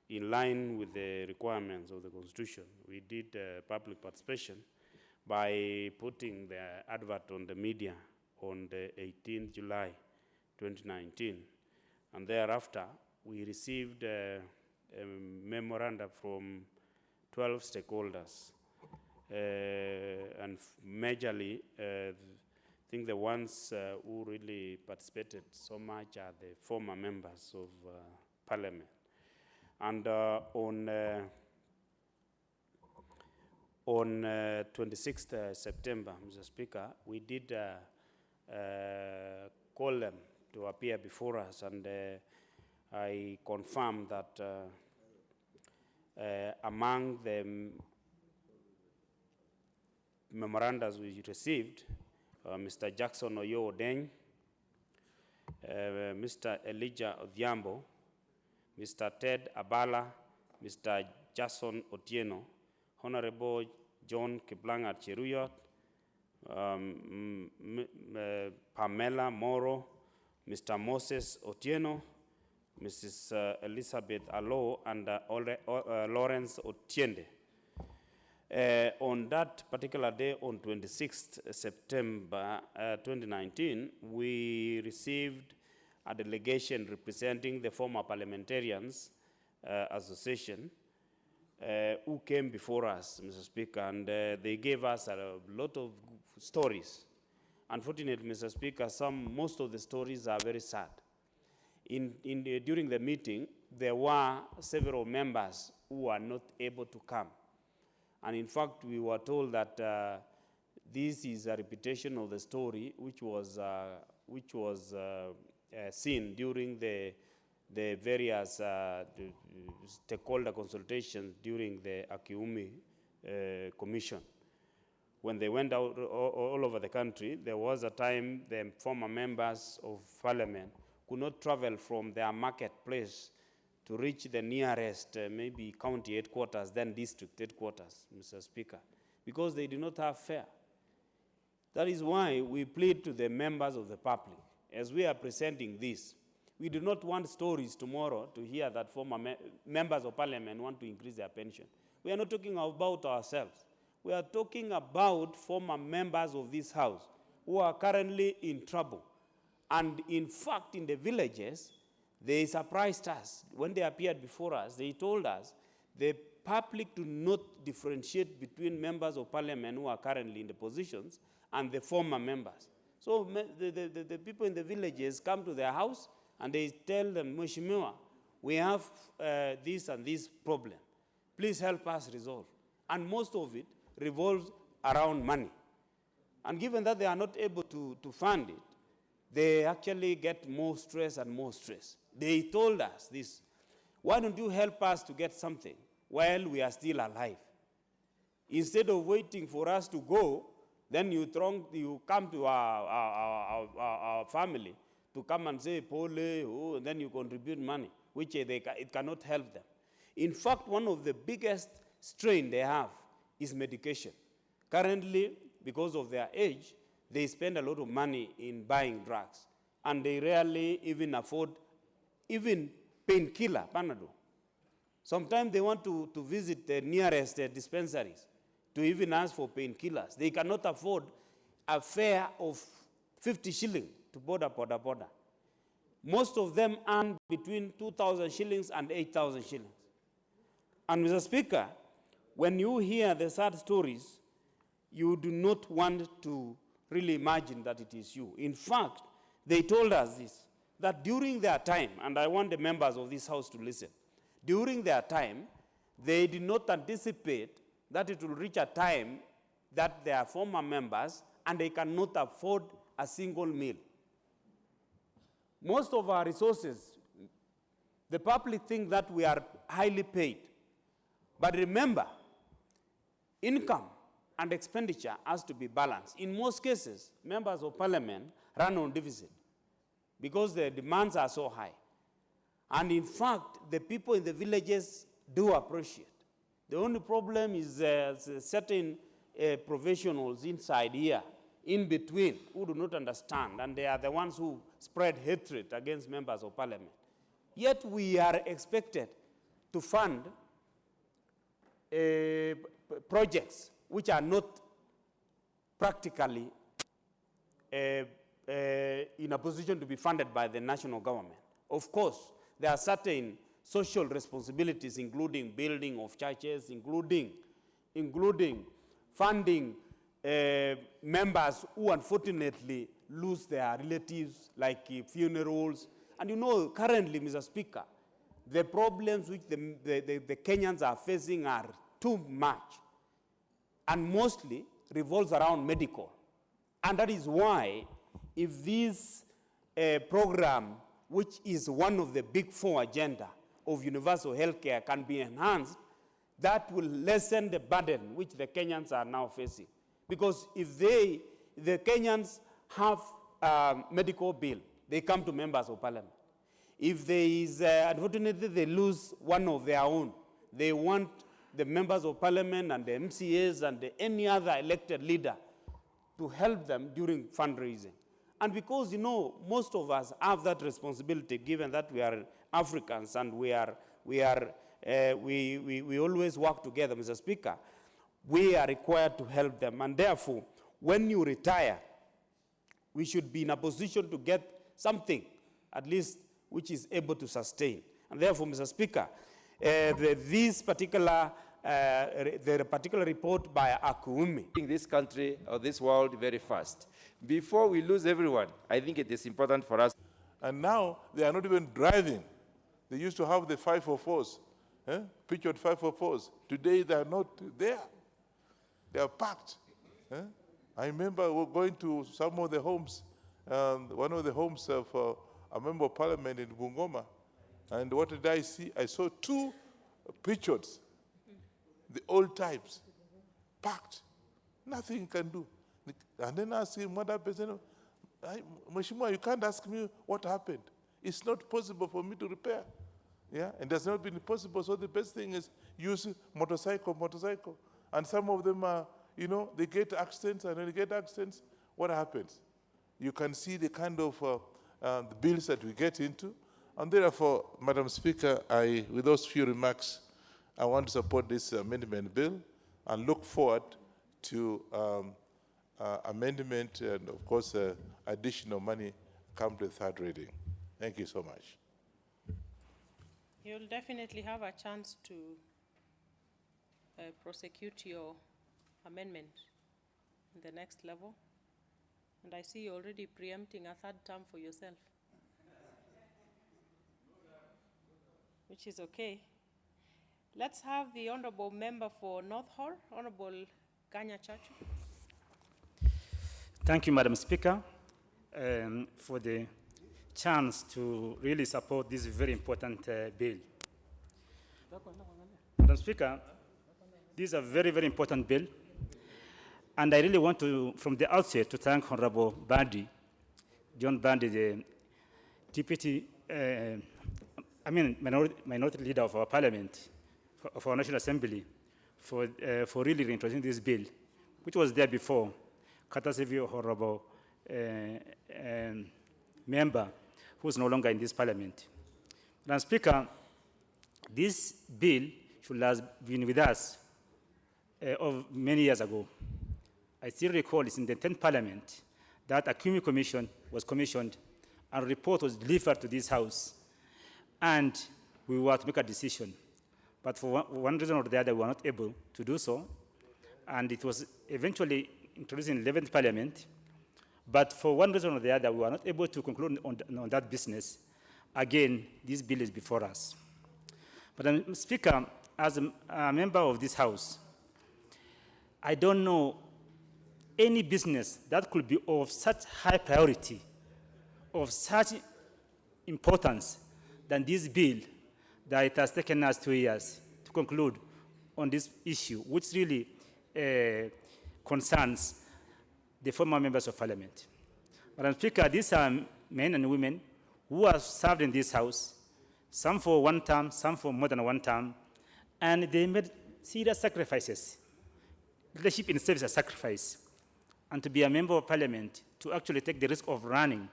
in line with the requirements of the Constitution, we did public participation by putting the advert on the media on the 18th July 2019. And thereafter, we received a memoranda from 12 stakeholders. And majorly, I think the ones who really participated so much are the former members of parliament. And on 26th September, Mr. Speaker, we did call them to appear before us, and I confirm that among the memorandums we received, Mr. Jackson Oyo Odeng, Mr. Elijah Odhiambo, Mr. Ted Abala, Mr. Jason Otieno, Honorable John Kiplangat Cheruyot, Pamela Moro, Mr. Moses Otieno, Mrs. Elizabeth Alo, and Lawrence Otiende. On that particular day, on 26th September 2019, we received a delegation representing the former parliamentarians association who came before us, Mr. Speaker, and they gave us a lot of stories. Unfortunately, Mr. Speaker, most of the stories are very sad. During the meeting, there were several members who were not able to come. And in fact, we were told that this is a repetition of the story which was seen during the various stakeholder consultations during the Kiumi Commission. When they went out all over the country, there was a time the former members of parliament could not travel from their marketplace to reach the nearest, maybe county headquarters, then district headquarters, Mr. Speaker, because they did not have fare. That is why we plead to the members of the public, as we are presenting this, We do not want stories tomorrow to hear that former members of parliament want to increase their pension. We are not talking about ourselves. We are talking about former members of this house who are currently in trouble. And in fact, in the villages, they surprised us. When they appeared before us, they told us the public do not differentiate between members of parliament who are currently in the positions and the former members. So the people in the villages come to their house and they tell them, Mheshimiwa, we have this and this problem. Please help us resolve. And most of it revolves around money. And given that they are not able to fund it, they actually get more stress and more stress. They told us this, why don't you help us to get something while we are still alive? Instead of waiting for us to go, then you come to our family to come and say, Pole, oh, and then you contribute money, which it cannot help them. In fact, one of the biggest strain they have is medication. Currently, because of their age, they spend a lot of money in buying drugs, and they rarely even afford even painkiller, Panadol. Sometimes they want to visit the nearest dispensaries to even ask for painkillers. They cannot afford a fare of 50 shillings to border. Most of them earn between 2,000 shillings and 8,000 shillings. And Mr. Speaker, when you hear the sad stories, you do not want to really imagine that it is you. In fact, they told us this, that during their time, and I want the members of this house to listen, during their time, they did not anticipate that it will reach a time that they are former members and they cannot afford a single meal. Most of our resources, the public think that we are highly paid. But remember, income and expenditure has to be balanced. In most cases, members of parliament run on deficit because the demands are so high. And in fact, the people in the villages do appreciate. The only problem is certain professionals inside here, in between, who do not understand, and they are the ones who spread hatred against members of parliament. Yet we are expected to fund projects which are not practically in a position to be funded by the national government. Of course, there are certain social responsibilities, including building of churches, including funding members who unfortunately lose their relatives, like funerals. And you know, currently, Mr. Speaker, the problems which the Kenyans are facing are too much, and mostly revolves around medical. And that is why, if this program, which is one of the big four agenda of universal health care, can be enhanced, that will lessen the burden which the Kenyans are now facing. Because if the Kenyans have a medical bill, they come to members of parliament. If there is, unfortunately, they lose one of their own, they want the members of parliament and the MCAs and any other elected leader to help them during fundraising. And because, you know, most of us have that responsibility, given that we are Africans and we always work together, Mr. Speaker, we are required to help them. And therefore, when you retire, we should be in a position to get something, at least, which is able to sustain. And therefore, Mr. Speaker, the particular report by Akuumi. In this country or this world very fast. Before we lose everyone, I think it is important for us. And now they are not even driving. They used to have the 544s, pictured 544s. Today they are not there. They are packed. I remember going to some of the homes, one of the homes of a member of parliament in Bungoma, and what did I see? I saw two pictures, the old types, packed. Nothing you can do. And then I asked him, what happened? Mheshimiwa, you can't ask me what happened. It's not possible for me to repair. Yeah, and that's not been possible. So the best thing is use motorcycle. And some of them are, you know, they get accidents, and when they get accidents, what happens? You can see the kind of the bills that we get into, And therefore, Madam Speaker, with those few remarks, I want to support this amendment bill and look forward to amendment and, of course, additional money come to the third reading. Thank you so much. You'll definitely have a chance to prosecute your amendment in the next level. And I see you're already preempting a third term for yourself, which is okay. Let's have the Honorable Member for North Hall, Honorable Ganya Chachu. Thank you, Madam Speaker, for the chance to really support this very important bill. Madam Speaker, this is a very, very important bill, and I really want to, from the outset, to thank Honorable Bandi, John Bandi, the Deputy, Minority Leader of our Parliament, of our National Assembly, for really reintroducing this bill, which was there before, courtesy of Honorable member who is no longer in this Parliament. Madam Speaker, this bill should have been with us of many years ago. I still recall it's in the 10th Parliament that a CUMI commission was commissioned and a report was delivered to this House, and we were to make a decision. But for one reason or the other, we were not able to do so, and it was eventually introduced in the 11th Parliament. But for one reason or the other, we were not able to conclude on that business. Again, this bill is before us. But Speaker, as a member of this House, I don't know any business that could be of such high priority, of such importance than this bill, that it has taken us 2 years to conclude on this issue, which really concerns the former members of Parliament. Madam Speaker, these are men and women who have served in this House, some for one term, some for more than one term, and they made serious sacrifices. Leadership in itself is a sacrifice. And to be a member of Parliament, to actually take the risk of running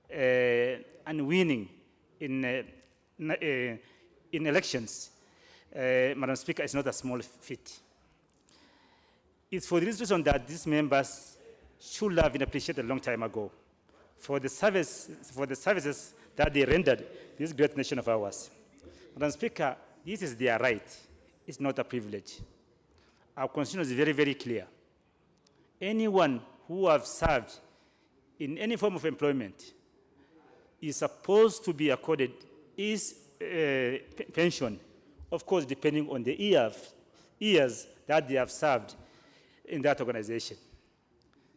and winning in elections, Madam Speaker, is not a small feat. It's for this reason that these members should have been appreciated a long time ago for the services that they rendered this great nation of ours. Madam Speaker, this is their right. It's not a privilege. Our constitution is very, very clear. Anyone who has served in any form of employment is supposed to be accorded his pension, of course, depending on the years that they have served in that organization.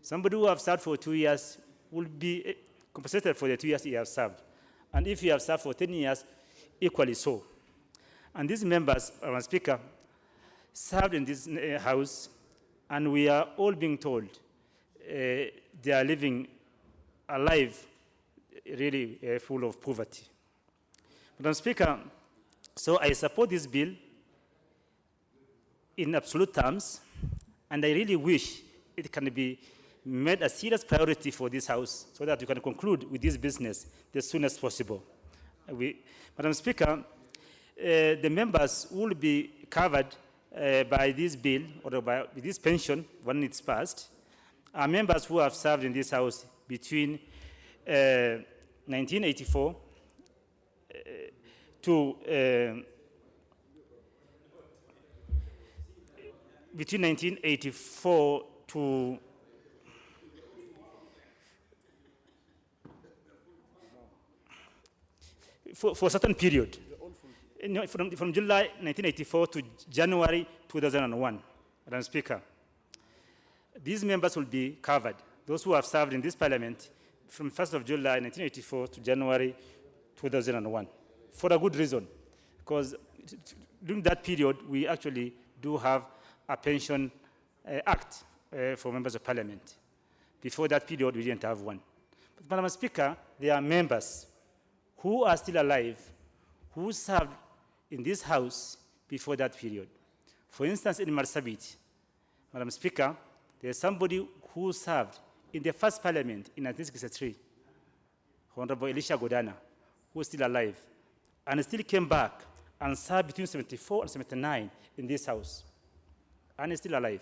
Somebody who has served for 2 years will be compensated for the 2 years he has served. And if you have served for 10 years, equally so. And these members, Madam Speaker, served in this House, and we are all being told they are living a life really full of poverty. Madam Speaker, so I support this bill in absolute terms, and I really wish it can be made a serious priority for this House so that we can conclude with this business as soon as possible. Madam Speaker, the members will be covered by this bill or by this pension when it's passed are members who have served in this House between 1984 to between 1984 to for a certain period, from July 1984 to January 2001, Madam Speaker. These members will be covered, those who have served in this Parliament from 1st of July 1984 to January 2001, for a good reason, because during that period, we actually do have a pension act for members of Parliament. Before that period, we didn't have one. But, Madam Speaker, there are members who are still alive, who served in this House before that period. For instance, in Marsabit, Madam Speaker, there's somebody who served in the first Parliament in 1963, Honorable Elisha Godana, who is still alive and still came back and served between 74 and 79 in this house, and is still alive.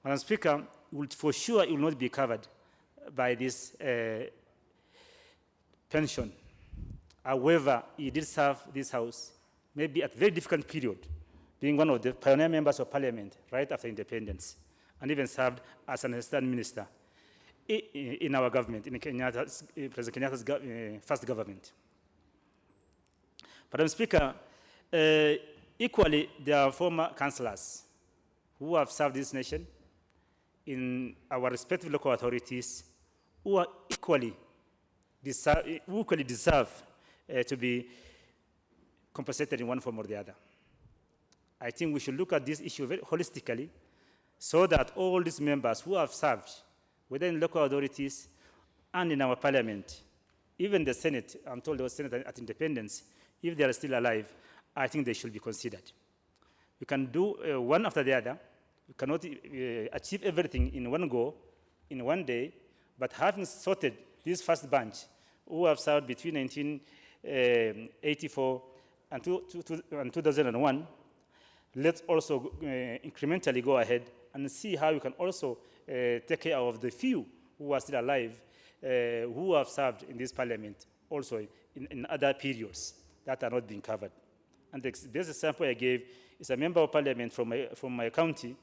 Madam Speaker, for sure it will not be covered by this pension. However, he did serve this house, maybe at a very difficult period, being one of the pioneer members of parliament right after independence, and even served as an assistant minister in our government, in President Kenyatta's first government. Madam Speaker, equally, there are former councillors who have served this nation in our respective local authorities who are equally deserve to be compensated in one form or the other. I think we should look at this issue very holistically so that all these members who have served within local authorities and in our parliament, even the Senate, I'm told there was Senate at independence, if they are still alive, I think they should be considered. We can do one after the other. We cannot achieve everything in one go, in one day, but having sorted this first bunch who have served between 1984 and 2001, let's also incrementally go ahead and see how we can also take care of the few who are still alive, who have served in this parliament, also in other periods that are not being covered. And the best example I gave is a member of parliament from my county,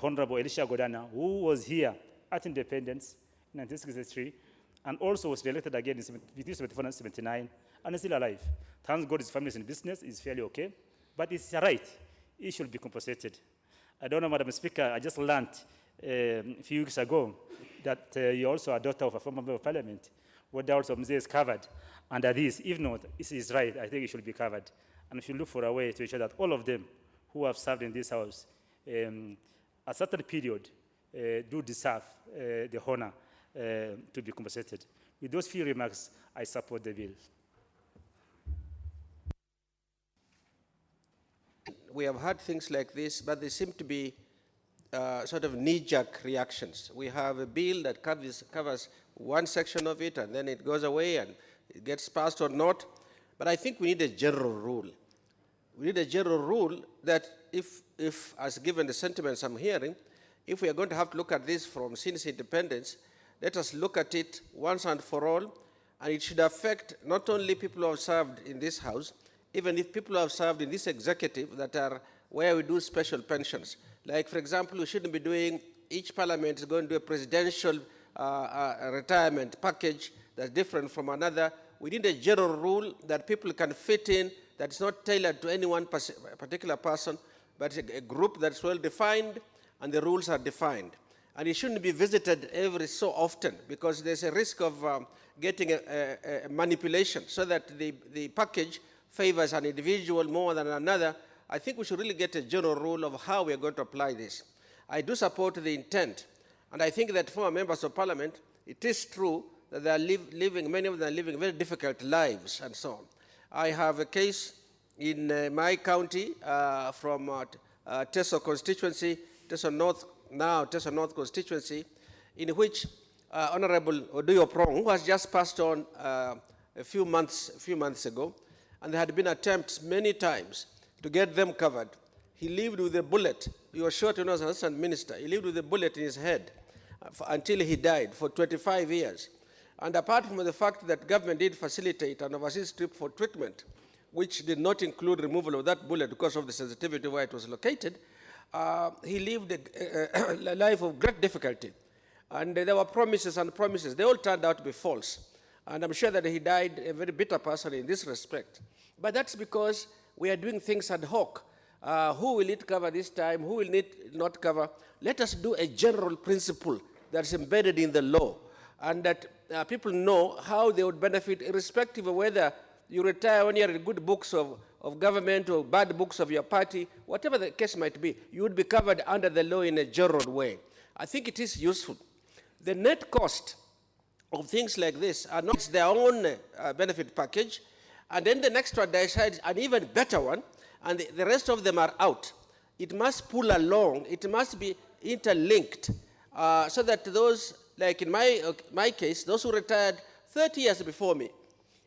Honorable Elisha Godana, who was here at independence in 1963, and also was re-elected again between 74 and 79, and is still alive. Thank God his family is in business, is fairly okay, but it's a right. He should be compensated. I don't know, Madam Speaker, I just learned a few weeks ago that you're also a daughter of a former member of parliament, whether also Mzee is covered under this. If not, this is right. I think it should be covered. And if you look for a way to ensure that all of them who have served in this house a certain period do deserve the honor to be compensated. With those few remarks, I support the bill. We have had things like this, but they seem to be sort of knee-jerk reactions. We have a bill that covers one section of it, and then it goes away, and it gets passed or not. But I think we need a general rule. We need a general rule that if as given the sentiments I'm hearing, if we are going to have to look at this from since independence, let us look at it once and for all, and it should affect not only people who have served in this House, even if people who have served in this executive that are where we do special pensions. Like, for example, we shouldn't be doing, each parliament is going to do a presidential retirement package that's different from another. We need a general rule that people can fit in, that's not tailored to any one particular person, but a group that's well defined, and the rules are defined. And it shouldn't be visited every so often, because there's a risk of getting a manipulation, so that the package favors an individual more than another. I think we should really get a general rule of how we are going to apply this. I do support the intent, and I think that former members of parliament, it is true that they are many of them are living very difficult lives and so on. I have a case in my county from Teso constituency, Teso North constituency, in which Honorable Oduyo Prong, who has just passed on a few months ago, and there had been attempts many times to get them covered. He lived with a bullet. He was shot when he was an assistant minister. He lived with a bullet in his head until he died for 25 years. And apart from the fact that government did facilitate an overseas trip for treatment, which did not include removal of that bullet because of the sensitivity where it was located, he lived a life of great difficulty. And there were promises and promises. They all turned out to be false. And I'm sure that he died a very bitter person in this respect. But that's because we are doing things ad hoc. Who will it cover this time? Who will it not cover? Let us do a general principle that's embedded in the law, and that people know how they would benefit, irrespective of whether you retire when you're in good books of government or bad books of your party, whatever the case might be, you would be covered under the law in a general way. I think it is useful. The net cost of things like this are not their own benefit package, and then the next one decides an even better one, and the rest of them are out. It must pull along, it must be interlinked, so that those, like in my case, those who retired 30 years before me.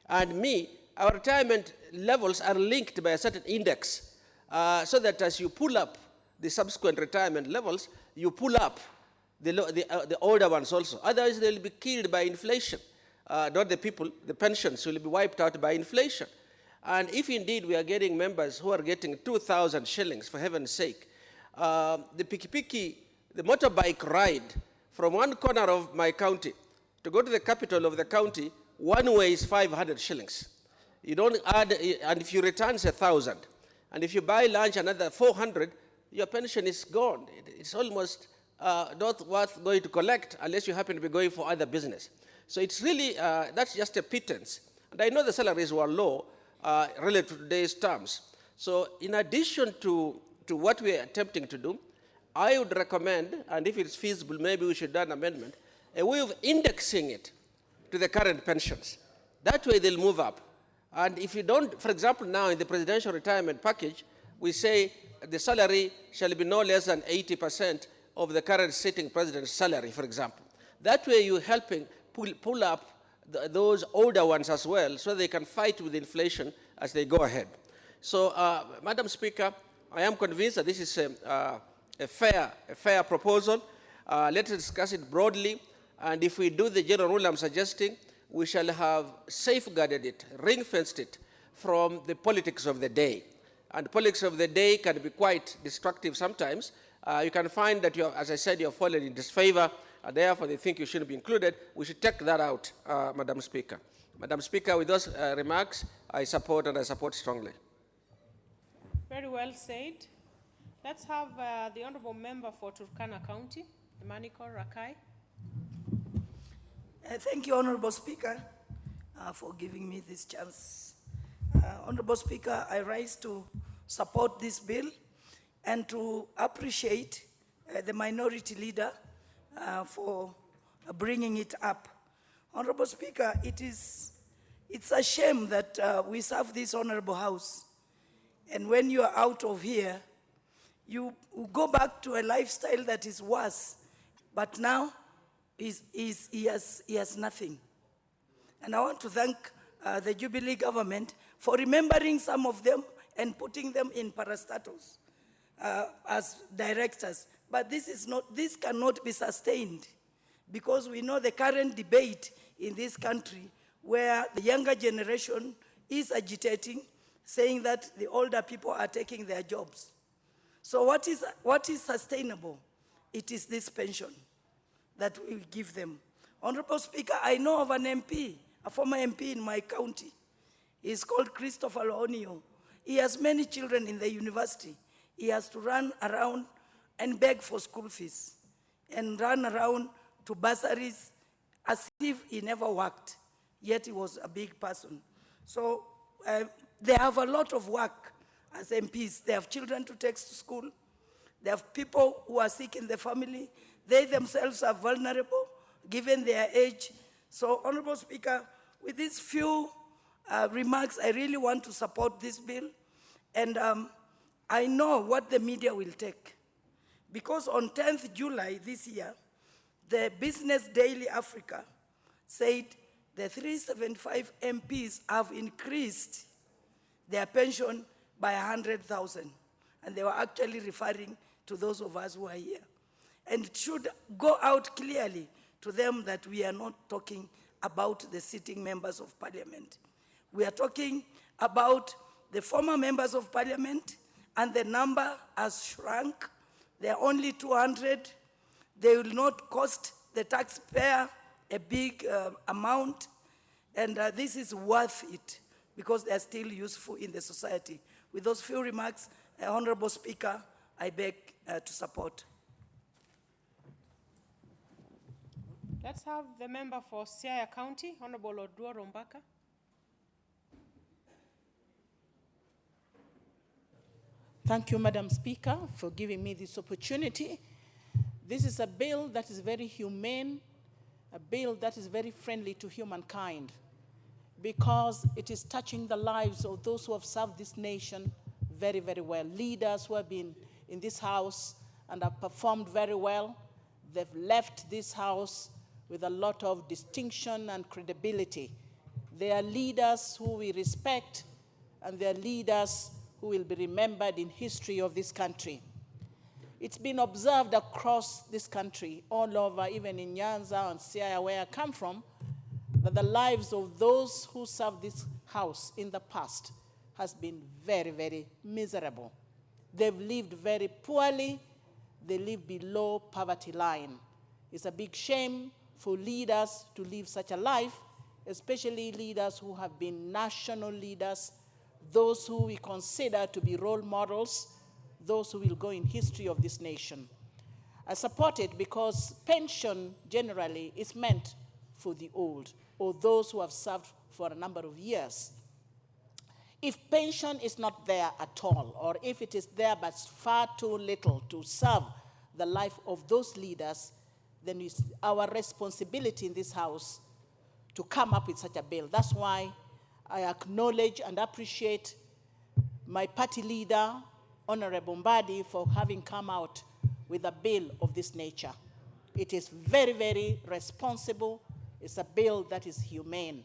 And me, our retirement levels are linked by a certain index, so that as you pull up the subsequent retirement levels, you pull up the older ones also. Otherwise, they'll be killed by inflation. Not the people, the pensions will be wiped out by inflation. And if indeed we are getting members who are getting 2,000 shillings, for heaven's sake, the piki-piki, the motorbike ride from one corner of my county to go to the capital of the county, one way is 500 shillings. You don't add, and if you return, it's 1,000. And if you buy lunch, another 400, your pension is gone. It's almost not worth going to collect unless you happen to be going for other business. So it's really, that's just a pittance. And I know the salaries were low relative to today's terms. So in addition to what we are attempting to do, I would recommend, and if it's feasible, maybe we should do an amendment, a way of indexing it to the current pensions. That way they'll move up. And if you don't, for example, now in the presidential retirement package, we say the salary shall be no less than 80% of the current sitting president's salary, for example. That way you're helping pull up those older ones as well, so they can fight with inflation as they go ahead. So, Madam Speaker, I am convinced that this is a fair proposal. Let us discuss it broadly, and if we do the general rule I'm suggesting, we shall have safeguarded it, ring-fenced it from the politics of the day. And politics of the day can be quite destructive sometimes. You can find that, as I said, you're fallen in disfavor, and therefore they think you shouldn't be included. We should take that out, Madam Speaker. Madam Speaker, with those remarks, I support, and I support strongly. Very well said. Let's have the Honorable Member for Turkana County, Maniko Rakai. Thank you, Honorable Speaker, for giving me this chance. Honorable Speaker, I rise to support this bill and to appreciate the minority leader for bringing it up. Honorable Speaker, it's a shame that we serve this honorable house, and when you are out of here, you go back to a lifestyle that is worse, but now he has nothing. And I want to thank the Jubilee government for remembering some of them and putting them in parastatus as directors. But this cannot be sustained, because we know the current debate in this country where the younger generation is agitating, saying that the older people are taking their jobs. So what is sustainable? It is this pension that we will give them. Honorable Speaker, I know of an MP, a former MP in my county. He's called Christopher Loonio. He has many children in the university. He has to run around and beg for school fees and run around to bursaries as if he never worked, yet he was a big person. So they have a lot of work as MPs. They have children to take to school. They have people who are sick in the family. They themselves are vulnerable, given their age. So, Honorable Speaker, with these few remarks, I really want to support this bill. And I know what the media will take. Because on 10th July this year, the Business Daily Africa said the 375 MPs have increased their pension by 100,000. And they were actually referring to those of us who are here. And it should go out clearly to them that we are not talking about the sitting members of parliament. We are talking about the former members of parliament, and the number has shrunk. They are only 200. They will not cost the taxpayer a big amount, and this is worth it because they are still useful in the society. With those few remarks, Honorable Speaker, I beg to support. Let's have the member for Siaya County, Honorable Oduor Rombaka. Thank you, Madam Speaker, for giving me this opportunity. This is a bill that is very humane, a bill that is very friendly to humankind, because it is touching the lives of those who have served this nation very, very well. Leaders who have been in this house and have performed very well. They've left this house with a lot of distinction and credibility. They are leaders who we respect, and they are leaders who will be remembered in history of this country. It's been observed across this country, all over, even in Nyanza and Siaya, where I come from, that the lives of those who served this house in the past has been very, very miserable. They've lived very poorly. They live below poverty line. It's a big shame for leaders to live such a life, especially leaders who have been national leaders, those who we consider to be role models, those who will go in history of this nation. I support it because pension generally is meant for the old or those who have served for a number of years. If pension is not there at all, or if it is there but far too little to serve the life of those leaders, then it's our responsibility in this house to come up with such a bill. That's why I acknowledge and appreciate my party leader, Honorable Mbadi, for having come out with a bill of this nature. It is very, very responsible. It's a bill that is humane.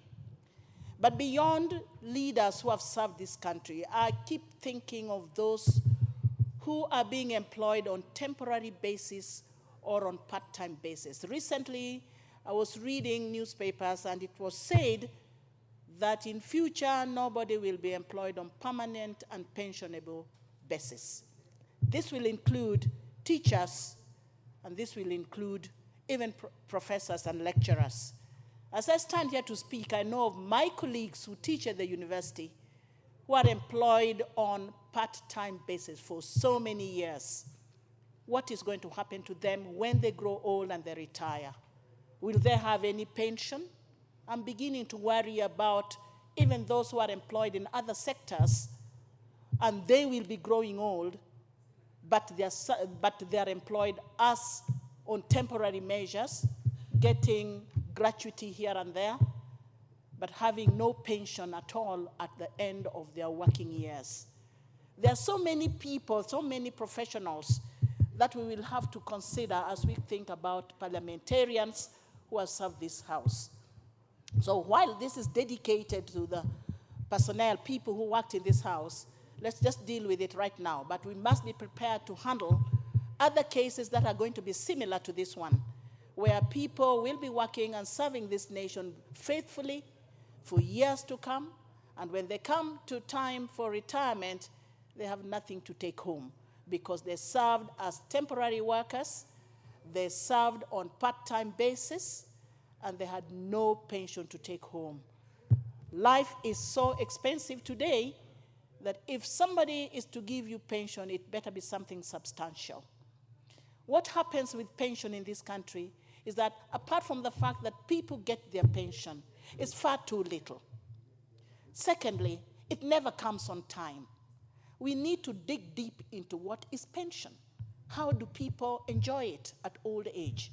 But beyond leaders who have served this country, I keep thinking of those who are being employed on temporary basis or on part-time basis. Recently, I was reading newspapers and it was said that in future, nobody will be employed on permanent and pensionable basis. This will include teachers, and this will include even professors and lecturers. As I stand here to speak, I know of my colleagues who teach at the university who are employed on part-time basis for so many years. What is going to happen to them when they grow old and they retire? Will they have any pension? I'm beginning to worry about even those who are employed in other sectors, and they will be growing old, but they are employed as on temporary measures, getting gratuity here and there, but having no pension at all at the end of their working years. There are so many people, so many professionals that we will have to consider as we think about parliamentarians who have served this house. So while this is dedicated to the personnel, people who worked in this house, let's just deal with it right now. But we must be prepared to handle other cases that are going to be similar to this one, where people will be working and serving this nation faithfully for years to come, and when they come to time for retirement, they have nothing to take home because they served as temporary workers, they served on part-time basis, and they had no pension to take home. Life is so expensive today that if somebody is to give you pension, it better be something substantial. What happens with pension in this country is that apart from the fact that people get their pension, it's far too little. Secondly, it never comes on time. We need to dig deep into what is pension. How do people enjoy it at old age?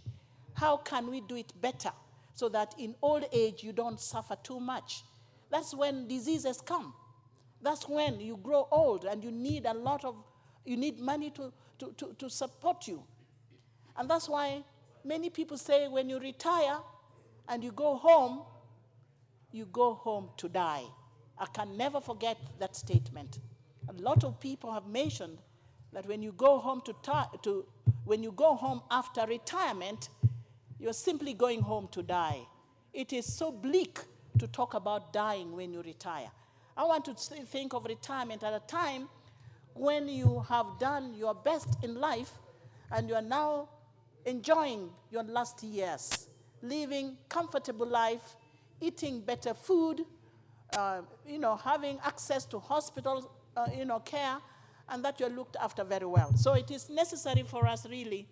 How can we do it better so that in old age you don't suffer too much? That's when diseases come. That's when you grow old and you need you need money to support you. And that's why many people say when you retire and you go home to die. I can never forget that statement. A lot of people have mentioned that when you go home when you go home after retirement, you're simply going home to die. It is so bleak to talk about dying when you retire. I want to think of retirement at a time when you have done your best in life and you are now enjoying your last years, living comfortable life, eating better food, having access to hospital, care, and that you're looked after very well. So it is necessary for us really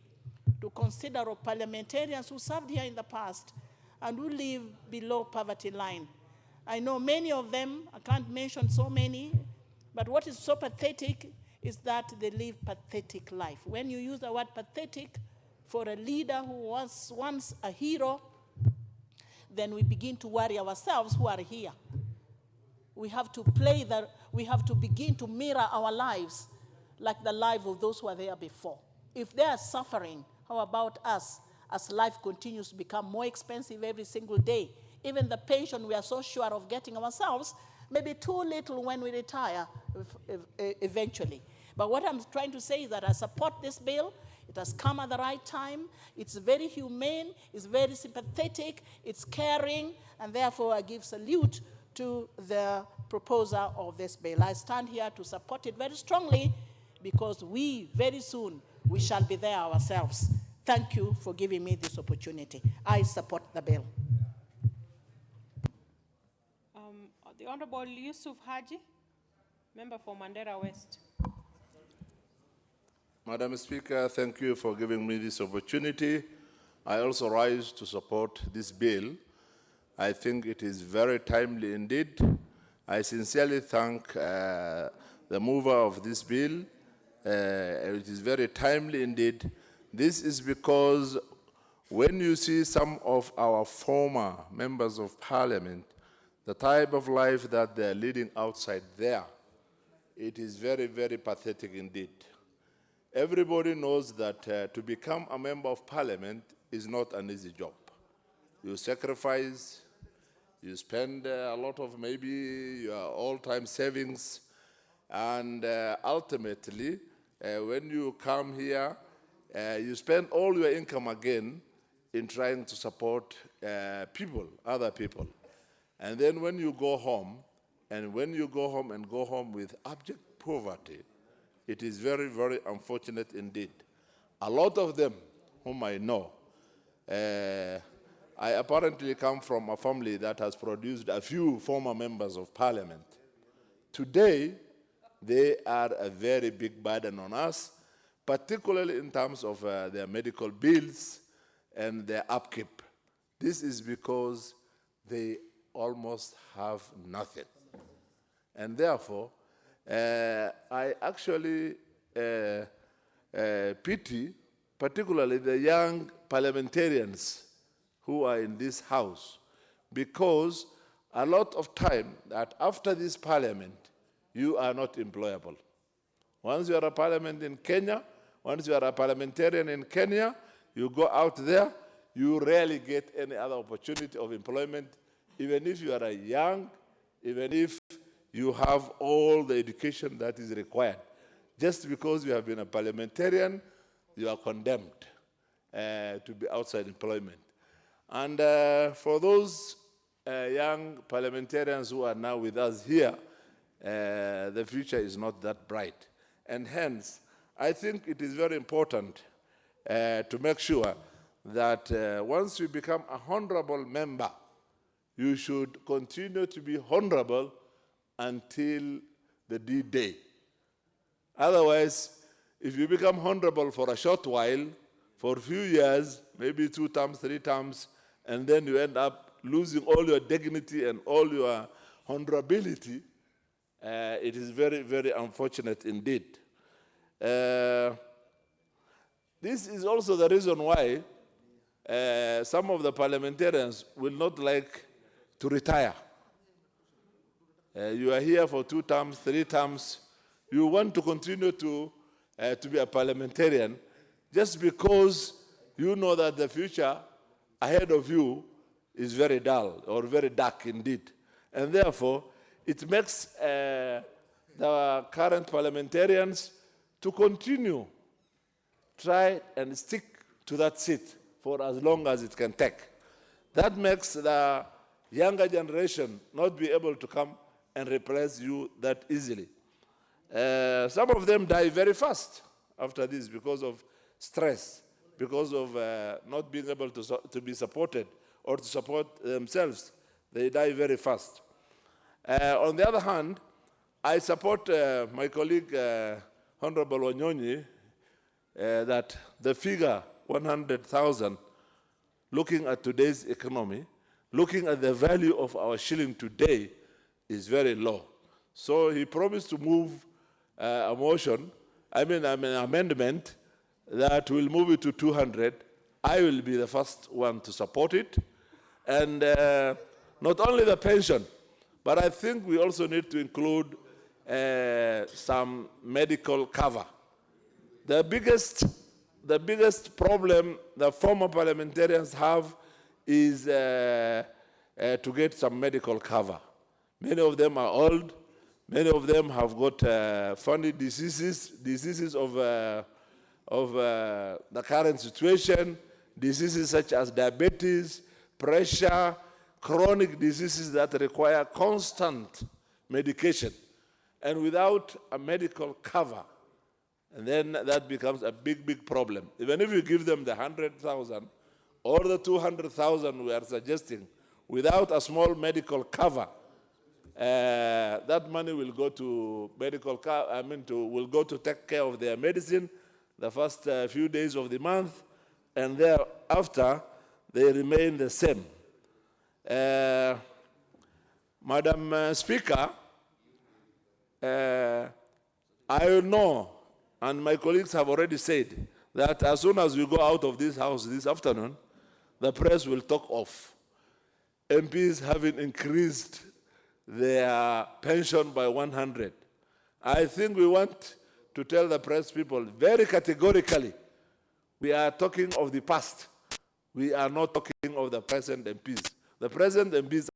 to consider parliamentarians who served here in the past and who live below poverty line. I know many of them, I can't mention so many, but what is so pathetic is that they live pathetic life. When you use the word pathetic for a leader who was once a hero, then we begin to worry ourselves who are here. We have to begin to mirror our lives like the life of those who are there before. If they are suffering, how about us as life continues to become more expensive every single day. Even the pension we are so sure of getting ourselves may be too little when we retire eventually. But what I'm trying to say is that I support this bill. It has come at the right time. It's very humane, it's very sympathetic, it's caring, and therefore I give salute to the proposer of this bill. I stand here to support it very strongly because we, very soon, we shall be there ourselves. Thank you for giving me this opportunity. I support the bill. The Honorable Yusuf Haji, member for Mandera West. Madam Speaker, thank you for giving me this opportunity. I also rise to support this bill. I think it is very timely indeed. I sincerely thank the mover of this bill. It is very timely indeed. This is because when you see some of our former members of parliament, the type of life that they're leading outside there, it is very, very pathetic indeed. Everybody knows that to become a member of parliament is not an easy job. You sacrifice, you spend a lot of maybe your all-time savings, and ultimately, when you come here, you spend all your income again in trying to support people, other people. And then when you go home, and when you go home and go home with abject poverty, it is very, very unfortunate indeed. A lot of them, whom I know, I apparently come from a family that has produced a few former members of parliament. Today, they are a very big burden on us, particularly in terms of their medical bills and their upkeep. This is because they almost have nothing. And therefore, I actually pity particularly the young parliamentarians who are in this house, because a lot of time that after this parliament, you are not employable. Once you are a parliament in Kenya, once you are a parliamentarian in Kenya, you go out there, you rarely get any other opportunity of employment, even if you are young, even if you have all the education that is required. Just because you have been a parliamentarian, you are condemned to be outside employment. And for those young parliamentarians who are now with us here, the future is not that bright. And hence, I think it is very important to make sure that once you become a honorable member, you should continue to be honorable until the D-Day. Otherwise, if you become honorable for a short while, for a few years, maybe 2 terms, 3 terms, and then you end up losing all your dignity and all your honorability, it is very, very unfortunate indeed. This is also the reason why some of the parliamentarians will not like to retire. You are here for 2 terms, 3 terms. You want to continue to be a parliamentarian just because you know that the future ahead of you is very dull or very dark indeed. And therefore, it makes the current parliamentarians to continue, try and stick to that seat for as long as it can take. That makes the younger generation not be able to come and replace you that easily. Some of them die very fast after this because of stress, because of not being able to be supported or to support themselves. They die very fast. On the other hand, I support my colleague, Honorable Wanyonyi, that the figure 100,000, looking at today's economy, looking at the value of our shilling today, is very low. So he promised to move an amendment that will move it to 200. I will be the first one to support it. And not only the pension, but I think we also need to include some medical cover. The the biggest problem the former parliamentarians have is to get some medical cover. Many of them are old. Many of them have got funny diseases of the current situation, diseases such as diabetes, pressure, chronic diseases that require constant medication. And without a medical cover, and then that becomes a big, big problem. Even if you give them the 100,000 or the 200,000 we are suggesting, without a small medical cover, that money will go to will go to take care of their medicine the first few days of the month, and thereafter they remain the same. Madam Speaker, I know, and my colleagues have already said, that as soon as we go out of this house this afternoon, the press will talk of MPs having increased their pension by 100. I think we want to tell the press people very categorically, we are talking of the past. We are not talking of the present MPs. The present MPs